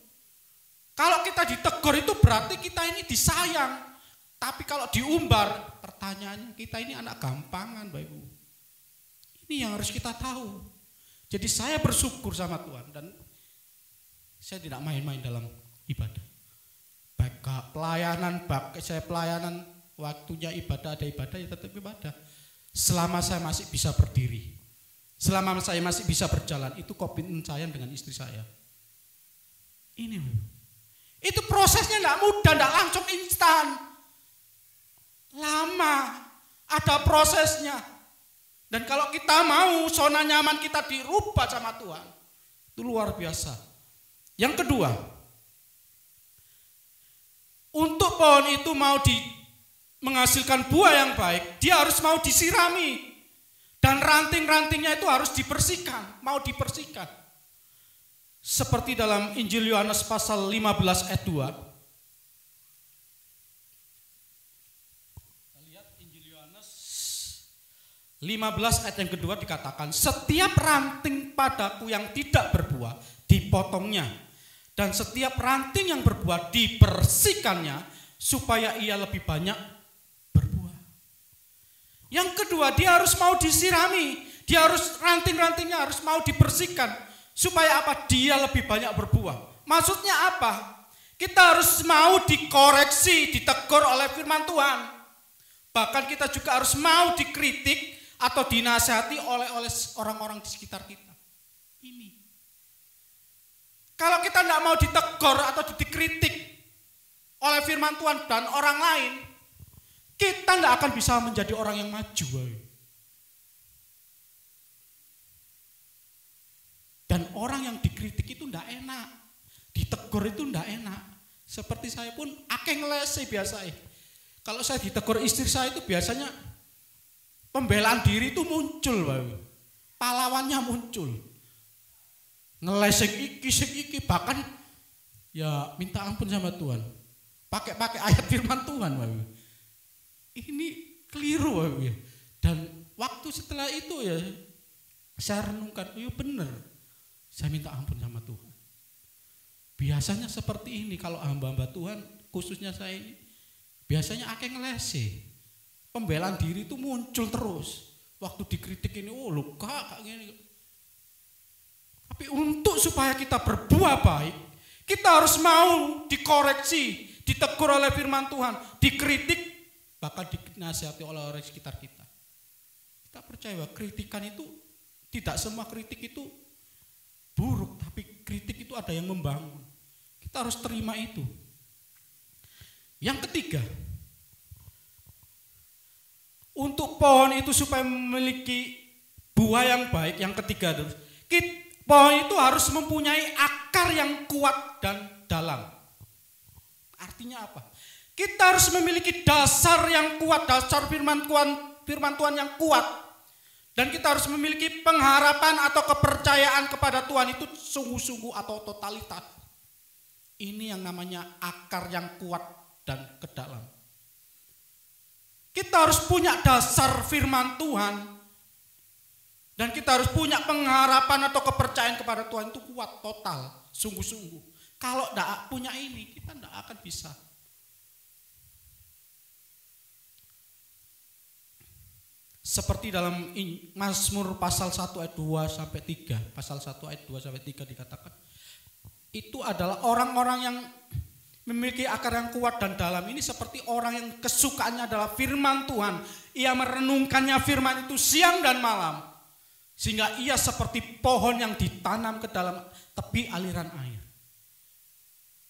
Kalau kita ditegur itu berarti kita ini disayang. Tapi kalau diumbar, pertanyaannya kita ini anak gampangan, Bapak Ibu. Ini yang harus kita tahu. Jadi saya bersyukur sama Tuhan dan saya tidak main-main dalam ibadah. Baik pelayanan, saya pelayanan, waktunya ibadah, ada ibadah ya tetap ibadah. Selama saya masih bisa berdiri, selama saya masih bisa berjalan, itu komitmen saya dengan istri saya. Ini, itu prosesnya tidak mudah, tidak langsung instan. Lama, ada prosesnya. Dan kalau kita mau zona nyaman kita dirubah sama Tuhan, itu luar biasa. Yang kedua, untuk pohon itu mau menghasilkan buah yang baik, dia harus mau disirami. Dan ranting-rantingnya itu harus dibersihkan, mau dibersihkan. Seperti dalam Injil Yohanes pasal 15 ayat 2. 15 ayat yang kedua dikatakan, setiap ranting padaku yang tidak berbuah dipotongnya, dan setiap ranting yang berbuah dibersihkannya supaya ia lebih banyak berbuah. Yang kedua, dia harus mau disirami, dia harus ranting-rantingnya harus mau dibersihkan supaya apa? Dia lebih banyak berbuah. Maksudnya apa? Kita harus mau dikoreksi, ditegur oleh firman Tuhan. Bahkan kita juga harus mau dikritik atau dinasihati oleh orang-orang di sekitar kita. Ini. Kalau kita tidak mau ditegur atau dikritik oleh firman Tuhan dan orang lain, kita tidak akan bisa menjadi orang yang maju. Dan orang yang dikritik itu tidak enak, ditegur itu tidak enak. Seperti saya pun akeh ngelese biasa. Kalau saya ditegur istri saya itu biasanya pembelaan diri itu muncul, Bapak. Pahlawannya muncul. Ngelesek iki, bahkan ya minta ampun sama Tuhan. Pakai ayat firman Tuhan, Bapak. Ini keliru, Bapak. Dan waktu setelah itu ya saya renungkan, iya benar. Saya minta ampun sama Tuhan. Biasanya seperti ini kalau hamba-hamba Tuhan, khususnya saya ini, biasanya akeh ngelese. Pembelaan diri itu muncul terus. Waktu dikritik ini, oh lu kak gini. Tapi untuk supaya kita berbuah baik, kita harus mau dikoreksi, ditegur oleh firman Tuhan, dikritik, bahkan dinasihati oleh orang sekitar kita. Kita percaya bahwa kritikan itu, tidak semua kritik itu buruk, tapi kritik itu ada yang membangun. Kita harus terima itu. Yang ketiga, untuk pohon itu supaya memiliki buah yang baik, yang ketiga, pohon itu harus mempunyai akar yang kuat dan dalam. Artinya apa? Kita harus memiliki dasar yang kuat, dasar firman Tuhan yang kuat. Dan kita harus memiliki pengharapan atau kepercayaan kepada Tuhan itu sungguh-sungguh atau totalitas. Ini yang namanya akar yang kuat dan ke dalam. Kita harus punya dasar firman Tuhan. Dan kita harus punya pengharapan atau kepercayaan kepada Tuhan itu kuat, total, sungguh-sungguh. Kalau tidak punya ini, kita tidak akan bisa. Seperti dalam Mazmur pasal 1 ayat 2 sampai 3, pasal 1 ayat 2 sampai 3 dikatakan, itu adalah orang-orang yang memiliki akar yang kuat dan dalam. Ini seperti orang yang kesukaannya adalah firman Tuhan. Ia merenungkannya firman itu siang dan malam. Sehingga ia seperti pohon yang ditanam ke dalam tepi aliran air.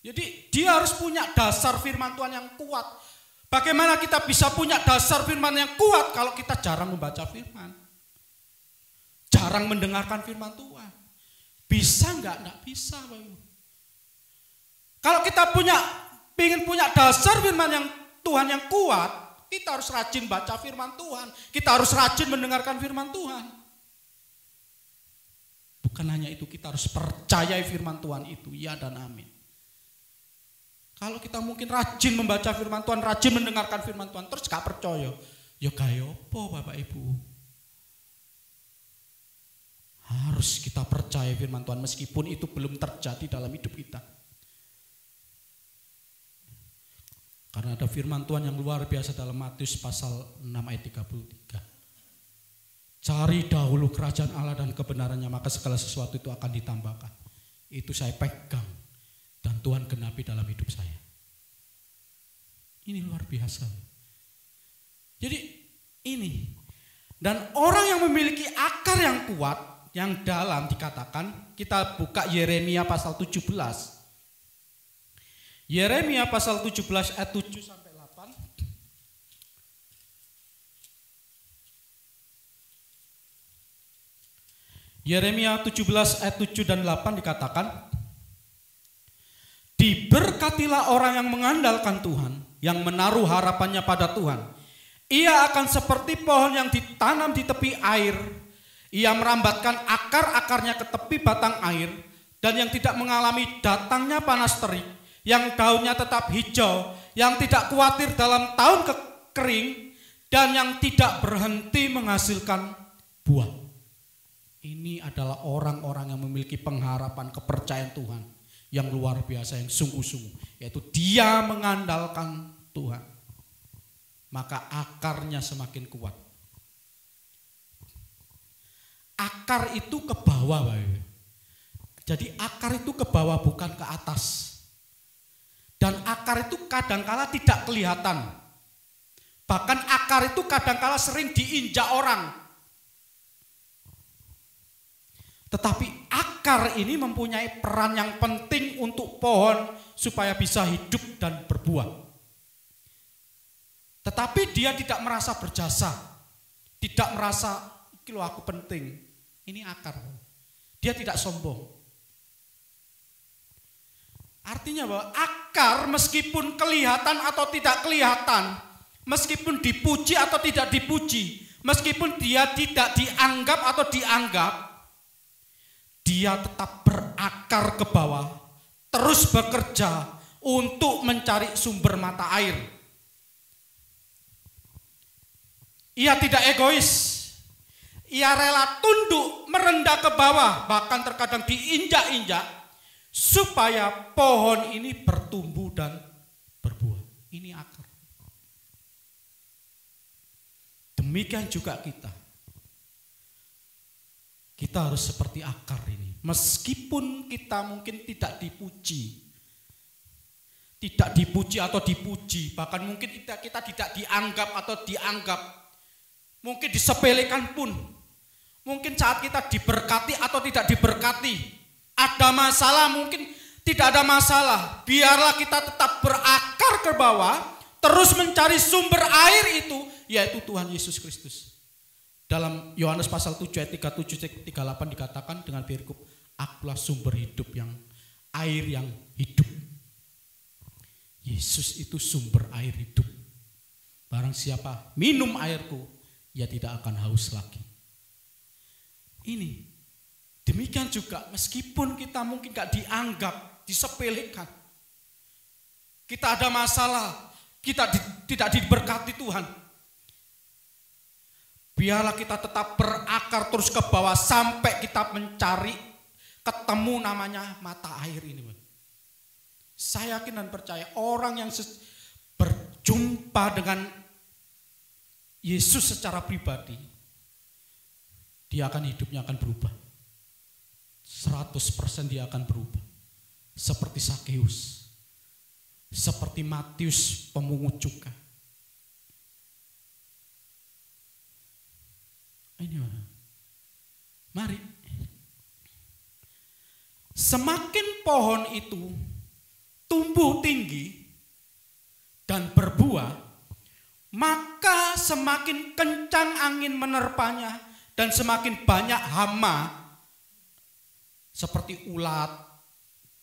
Jadi dia harus punya dasar firman Tuhan yang kuat. Bagaimana kita bisa punya dasar firman yang kuat kalau kita jarang membaca firman? Jarang mendengarkan firman Tuhan. Bisa enggak? Enggak bisa, Bapak. Kalau kita ingin punya dasar firman yang Tuhan yang kuat, kita harus rajin baca firman Tuhan. Kita harus rajin mendengarkan firman Tuhan. Bukan hanya itu, kita harus percayai firman Tuhan itu, ya dan amin. Kalau kita mungkin rajin membaca firman Tuhan, rajin mendengarkan firman Tuhan, terus gak percaya, ya kaya apa Bapak Ibu? Harus kita percaya firman Tuhan meskipun itu belum terjadi dalam hidup kita. Karena ada firman Tuhan yang luar biasa dalam Matius pasal 6 ayat 33. Cari dahulu kerajaan Allah dan kebenarannya, maka segala sesuatu itu akan ditambahkan. Itu saya pegang dan Tuhan genapi dalam hidup saya. Ini luar biasa. Jadi ini. Dan orang yang memiliki akar yang kuat, yang dalam dikatakan, kita buka Yeremia pasal 17. Yeremia pasal 17 ayat 7 sampai 8. Yeremia 17 ayat 7 dan 8 dikatakan, diberkatilah orang yang mengandalkan Tuhan, yang menaruh harapannya pada Tuhan. Ia akan seperti pohon yang ditanam di tepi air. Ia merambatkan akar-akarnya ke tepi batang air, dan yang tidak mengalami datangnya panas terik, yang daunnya tetap hijau, yang tidak khawatir dalam tahun kering, dan yang tidak berhenti menghasilkan buah. Ini adalah orang-orang yang memiliki pengharapan, kepercayaan Tuhan yang luar biasa, yang sungguh-sungguh, yaitu dia mengandalkan Tuhan. Maka akarnya semakin kuat. Akar itu ke bawah, Bapak. Jadi akar itu ke bawah, bukan ke atas. Dan akar itu kadangkala tidak kelihatan. Bahkan akar itu kadangkala sering diinjak orang. Tetapi akar ini mempunyai peran yang penting untuk pohon supaya bisa hidup dan berbuah. Tetapi dia tidak merasa berjasa. Tidak merasa, "Kilo aku penting." Ini akar. Dia tidak sombong. Artinya bahwa akar meskipun kelihatan atau tidak kelihatan, meskipun dipuji atau tidak dipuji, Meskipun dia tidak dianggap atau dianggap, dia tetap berakar ke bawah, terus bekerja untuk mencari sumber mata air. Ia tidak egois. Ia rela tunduk, merendah ke bawah, bahkan terkadang diinjak-injak supaya pohon ini bertumbuh dan berbuah. Ini akar. Demikian juga kita. Kita harus seperti akar ini. Meskipun kita mungkin tidak dipuji. Tidak dipuji atau dipuji. Bahkan mungkin kita tidak dianggap atau dianggap. Mungkin disepelekan pun. Mungkin saat kita diberkati atau tidak diberkati. Ada masalah, mungkin tidak ada masalah. Biarlah kita tetap berakar ke bawah. Terus mencari sumber air itu, yaitu Tuhan Yesus Kristus. Dalam Yohanes pasal 7 ayat 37-38 dikatakan dengan perikop, akulah sumber hidup yang air yang hidup. Yesus itu sumber air hidup. Barang siapa minum airku, ia tidak akan haus lagi. Ini demikian juga meskipun kita mungkin gak dianggap, disepelekan. Kita ada masalah, kita tidak diberkati Tuhan. Biarlah kita tetap berakar terus ke bawah sampai kita mencari, ketemu namanya mata air ini. Saya yakin dan percaya orang yang berjumpa dengan Yesus secara pribadi, dia akan hidupnya akan berubah. 100% dia akan berubah. Seperti Sakeus, seperti Matius pemungut cukai. Ini mari. Semakin pohon itu tumbuh tinggi dan berbuah, maka semakin kencang angin menerpanya dan semakin banyak hama seperti ulat,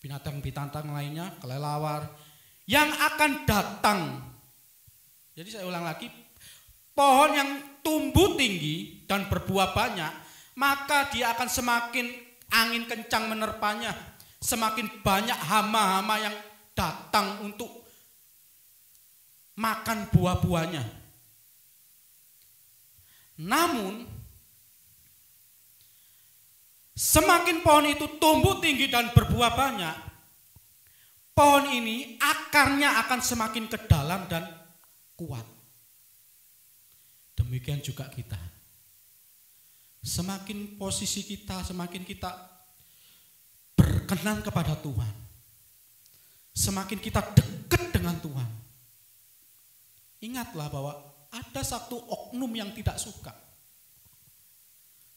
binatang-binatang lainnya, kelelawar yang akan datang. Jadi saya ulang lagi, pohon yang tumbuh tinggi dan berbuah banyak, maka dia akan semakin angin kencang menerpanya, semakin banyak hama-hama yang datang untuk makan buah-buahnya. Namun, semakin pohon itu tumbuh tinggi dan berbuah banyak, pohon ini akarnya akan semakin ke dalam dan kuat. Demikian juga kita. Semakin posisi kita, semakin kita berkenan kepada Tuhan, semakin kita dekat dengan Tuhan. Ingatlah bahwa ada satu oknum yang tidak suka.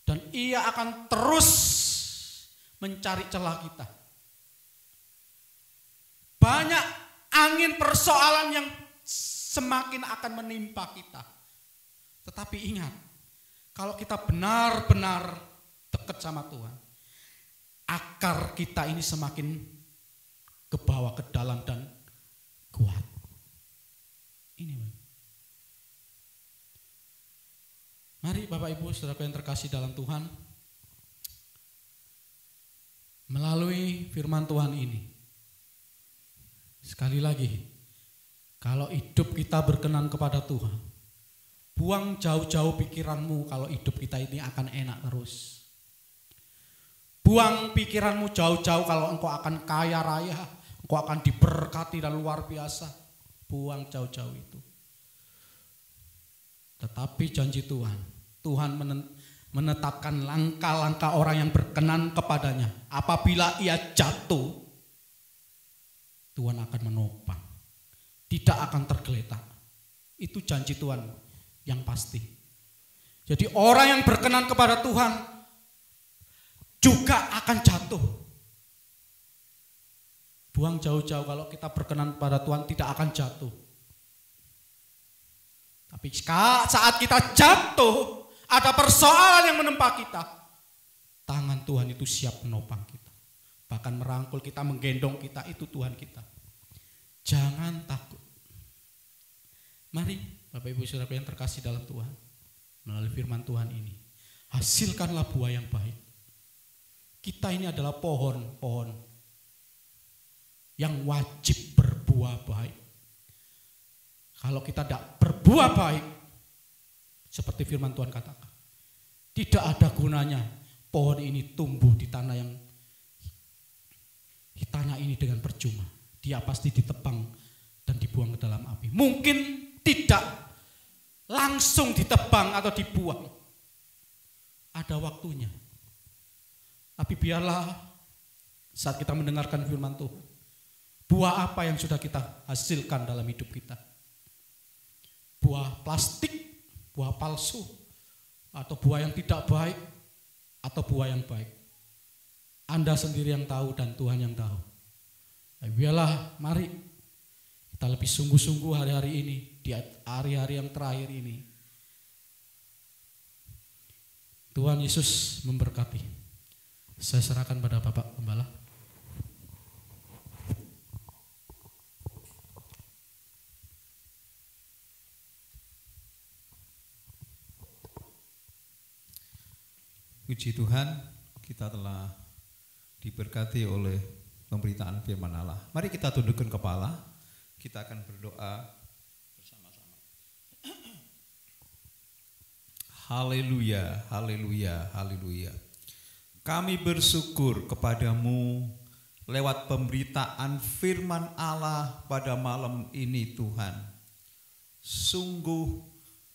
Dan ia akan terus mencari celah kita. Banyak angin persoalan yang semakin akan menimpa kita. Tetapi ingat, kalau kita benar-benar dekat sama Tuhan, akar kita ini semakin ke bawah, ke dalam dan kuat. Ini. Mari Bapak Ibu Saudaraku yang terkasih dalam Tuhan, melalui firman Tuhan ini, sekali lagi, kalau hidup kita berkenan kepada Tuhan, buang jauh-jauh pikiranmu kalau hidup kita ini akan enak terus. Buang pikiranmu jauh-jauh kalau engkau akan kaya raya, engkau akan diberkati dan luar biasa. Buang jauh-jauh itu. Tetapi janji Tuhan, Tuhan menetapkan langkah-langkah orang yang berkenan kepadanya. Apabila ia jatuh, Tuhan akan menopang. Tidak akan tergeletak. Itu janji Tuhan yang pasti. Jadi orang yang berkenan kepada Tuhan juga akan jatuh. Buang jauh-jauh kalau kita berkenan kepada Tuhan tidak akan jatuh. Tapi saat kita jatuh, ada persoalan yang menempa kita, tangan Tuhan itu siap menopang kita. Bahkan merangkul kita, menggendong kita, itu Tuhan kita. Jangan takut. Mari Bapak Ibu Saudara yang terkasih dalam Tuhan, melalui firman Tuhan ini. Hasilkanlah buah yang baik. Kita ini adalah pohon-pohon yang wajib berbuah baik. Kalau kita tidak berbuah baik, seperti firman Tuhan katakan, tidak ada gunanya pohon ini tumbuh di tanah ini dengan percuma. Dia pasti ditebang dan dibuang ke dalam api. Mungkin tidak langsung ditebang atau dibuang. Ada waktunya. Tapi biarlah saat kita mendengarkan firman Tuhan, buah apa yang sudah kita hasilkan dalam hidup kita? Buah plastik, buah palsu, atau buah yang tidak baik, atau buah yang baik. Anda sendiri yang tahu dan Tuhan yang tahu. Biarlah mari kita lebih sungguh-sungguh hari-hari ini, di hari-hari yang terakhir ini. Tuhan Yesus memberkati. Saya serahkan pada Bapak Gembala. Puji Tuhan, kita telah diberkati oleh pemberitaan firman Allah. Mari kita tundukkan kepala, kita akan berdoa bersama-sama. Haleluya, haleluya, haleluya. Kami bersyukur kepadamu lewat pemberitaan firman Allah pada malam ini Tuhan.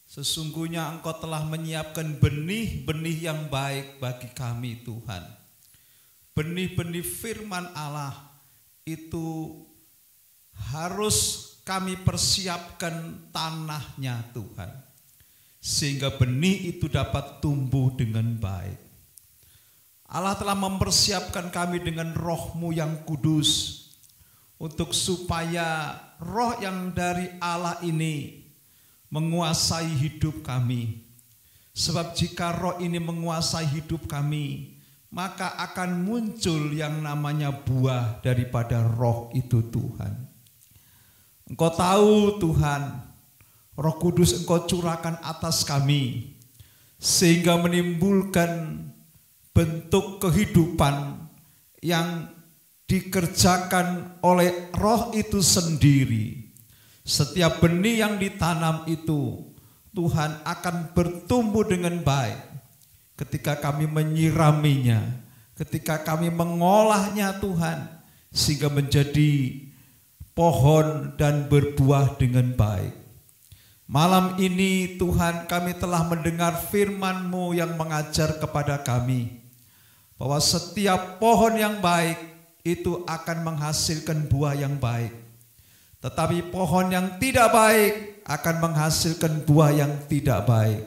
Sesungguhnya Engkau telah menyiapkan benih-benih yang baik bagi kami Tuhan. Benih-benih firman Allah itu harus kami persiapkan tanahnya Tuhan. Sehingga benih itu dapat tumbuh dengan baik. Allah telah mempersiapkan kami dengan roh-Mu yang kudus. Untuk supaya roh yang dari Allah ini menguasai hidup kami. Sebab jika roh ini menguasai hidup kami, maka akan muncul yang namanya buah daripada roh itu Tuhan. Engkau tahu Tuhan, Roh Kudus Engkau curahkan atas kami, sehingga menimbulkan bentuk kehidupan yang dikerjakan oleh roh itu sendiri. Setiap benih yang ditanam itu Tuhan akan bertumbuh dengan baik ketika kami menyiraminya, ketika kami mengolahnya Tuhan, sehingga menjadi pohon dan berbuah dengan baik. Malam ini Tuhan, kami telah mendengar firman-Mu yang mengajar kepada kami bahwa setiap pohon yang baik itu akan menghasilkan buah yang baik. Tetapi pohon yang tidak baik akan menghasilkan buah yang tidak baik.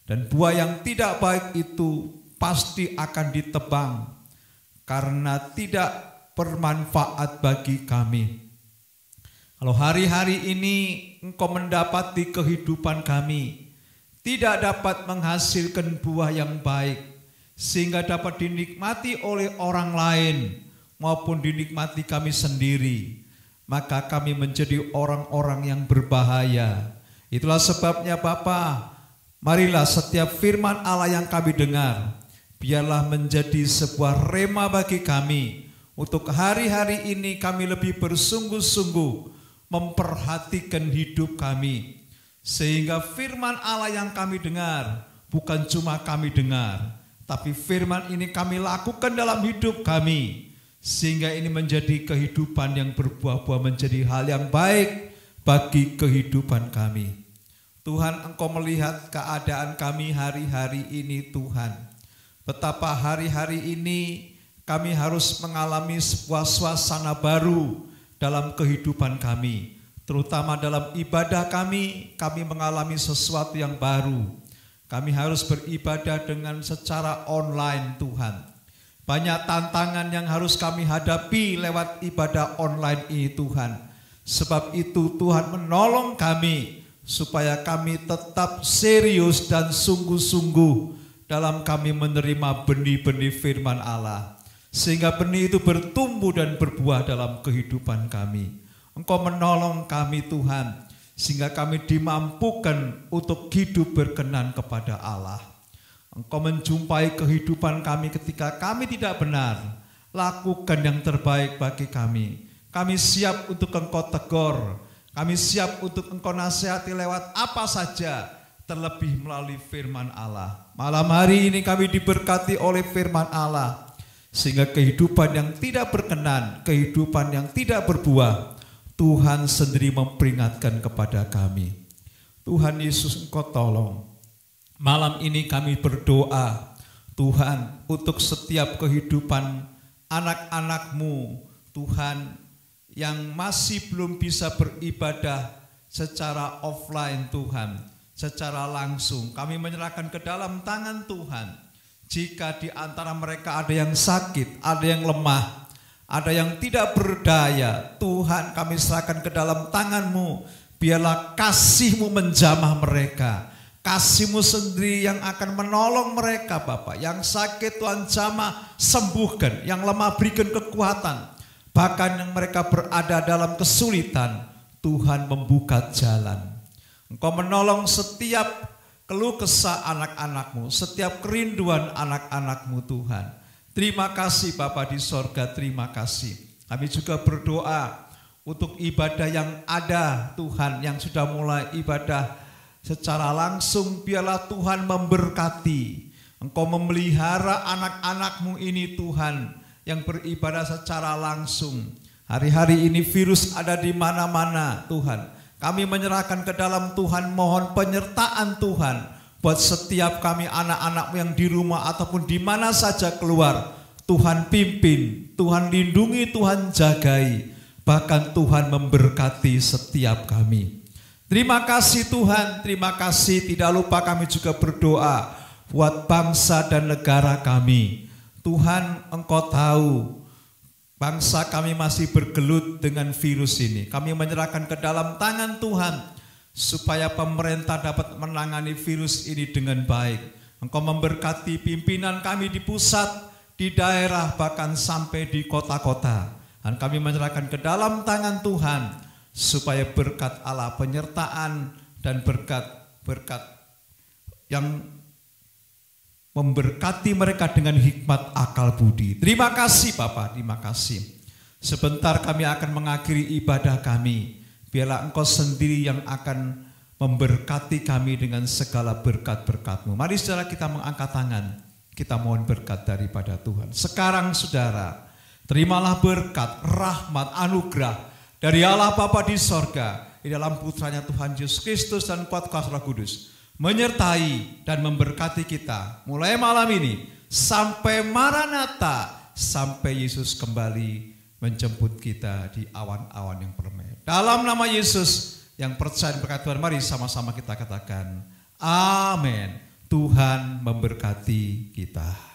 Dan buah yang tidak baik itu pasti akan ditebang karena tidak bermanfaat bagi kami. Kalau hari-hari ini Engkau mendapati kehidupan kami tidak dapat menghasilkan buah yang baik, sehingga dapat dinikmati oleh orang lain maupun dinikmati kami sendiri, maka kami menjadi orang-orang yang berbahaya. Itulah sebabnya Bapa, marilah setiap firman Allah yang kami dengar, biarlah menjadi sebuah rema bagi kami. Untuk hari-hari ini kami lebih bersungguh-sungguh memperhatikan hidup kami, sehingga firman Allah yang kami dengar bukan cuma kami dengar, tapi firman ini kami lakukan dalam hidup kami, sehingga ini menjadi kehidupan yang berbuah-buah, menjadi hal yang baik bagi kehidupan kami. Tuhan, Engkau melihat keadaan kami hari-hari ini Tuhan, betapa hari-hari ini kami harus mengalami sebuah suasana baru dalam kehidupan kami, terutama dalam ibadah kami mengalami sesuatu yang baru. Kami harus beribadah dengan secara online Tuhan. Banyak tantangan yang harus kami hadapi lewat ibadah online ini Tuhan. Sebab itu Tuhan menolong kami supaya kami tetap serius dan sungguh-sungguh dalam kami menerima benih-benih firman Allah. Sehingga benih itu bertumbuh dan berbuah dalam kehidupan kami. Engkau menolong kami Tuhan, sehingga kami dimampukan untuk hidup berkenan kepada Allah. Engkau menjumpai kehidupan kami ketika kami tidak benar. Lakukan yang terbaik bagi kami. Kami siap untuk Engkau tegur. Kami siap untuk Engkau nasihati lewat apa saja, terlebih melalui firman Allah. Malam hari ini kami diberkati oleh firman Allah, sehingga kehidupan yang tidak berkenan, kehidupan yang tidak berbuah, Tuhan sendiri memperingatkan kepada kami. Tuhan Yesus, Engkau tolong. Malam ini kami berdoa, Tuhan, untuk setiap kehidupan anak-anak-Mu, Tuhan, yang masih belum bisa beribadah secara offline, Tuhan, secara langsung. Kami menyerahkan ke dalam tangan Tuhan. Jika di antara mereka ada yang sakit, ada yang lemah, ada yang tidak berdaya, Tuhan, kami serahkan ke dalam tangan-Mu. Biarlah kasih-Mu menjamah mereka. Kasih-Mu sendiri yang akan menolong mereka, Bapak. Yang sakit Tuhan jamah, sembuhkan. Yang lemah berikan kekuatan. Bahkan yang mereka berada dalam kesulitan, Tuhan membuka jalan. Engkau menolong setiap keluh kesah anak-anak-Mu, setiap kerinduan anak-anak-Mu, Tuhan. Terima kasih Bapa di sorga, terima kasih. Kami juga berdoa untuk ibadah yang ada, Tuhan, yang sudah mulai ibadah secara langsung. Biarlah Tuhan memberkati. Engkau memelihara anak-anak-Mu ini, Tuhan, yang beribadah secara langsung. Hari-hari ini virus ada di mana-mana, Tuhan. Kami menyerahkan ke dalam Tuhan, mohon penyertaan Tuhan buat setiap kami anak-anak-Mu yang di rumah ataupun di mana saja keluar. Tuhan pimpin, Tuhan lindungi, Tuhan jagai. Bahkan Tuhan memberkati setiap kami. Terima kasih Tuhan, terima kasih. Tidak lupa kami juga berdoa buat bangsa dan negara kami. Tuhan, Engkau tahu bangsa kami masih bergelut dengan virus ini. Kami menyerahkan ke dalam tangan Tuhan supaya pemerintah dapat menangani virus ini dengan baik. Engkau memberkati pimpinan kami di pusat, di daerah, bahkan sampai di kota-kota. Dan kami menyerahkan ke dalam tangan Tuhan supaya berkat Allah, penyertaan dan berkat yang memberkati mereka dengan hikmat akal budi. Terima kasih Bapak, terima kasih. Sebentar kami akan mengakhiri ibadah kami. Biarlah Engkau sendiri yang akan memberkati kami dengan segala berkat-berkat-Mu. Mari saudara kita mengangkat tangan. Kita mohon berkat daripada Tuhan. Sekarang saudara, terimalah berkat, rahmat, anugerah dari Allah Bapa di sorga, di dalam putranya Tuhan Yesus Kristus dan kuat kuasa Roh Kudus, menyertai dan memberkati kita mulai malam ini sampai Maranatha, sampai Yesus kembali menjemput kita di awan-awan yang permai. Dalam nama Yesus yang percaya berkat Tuhan, mari sama-sama kita katakan amin. Tuhan memberkati kita.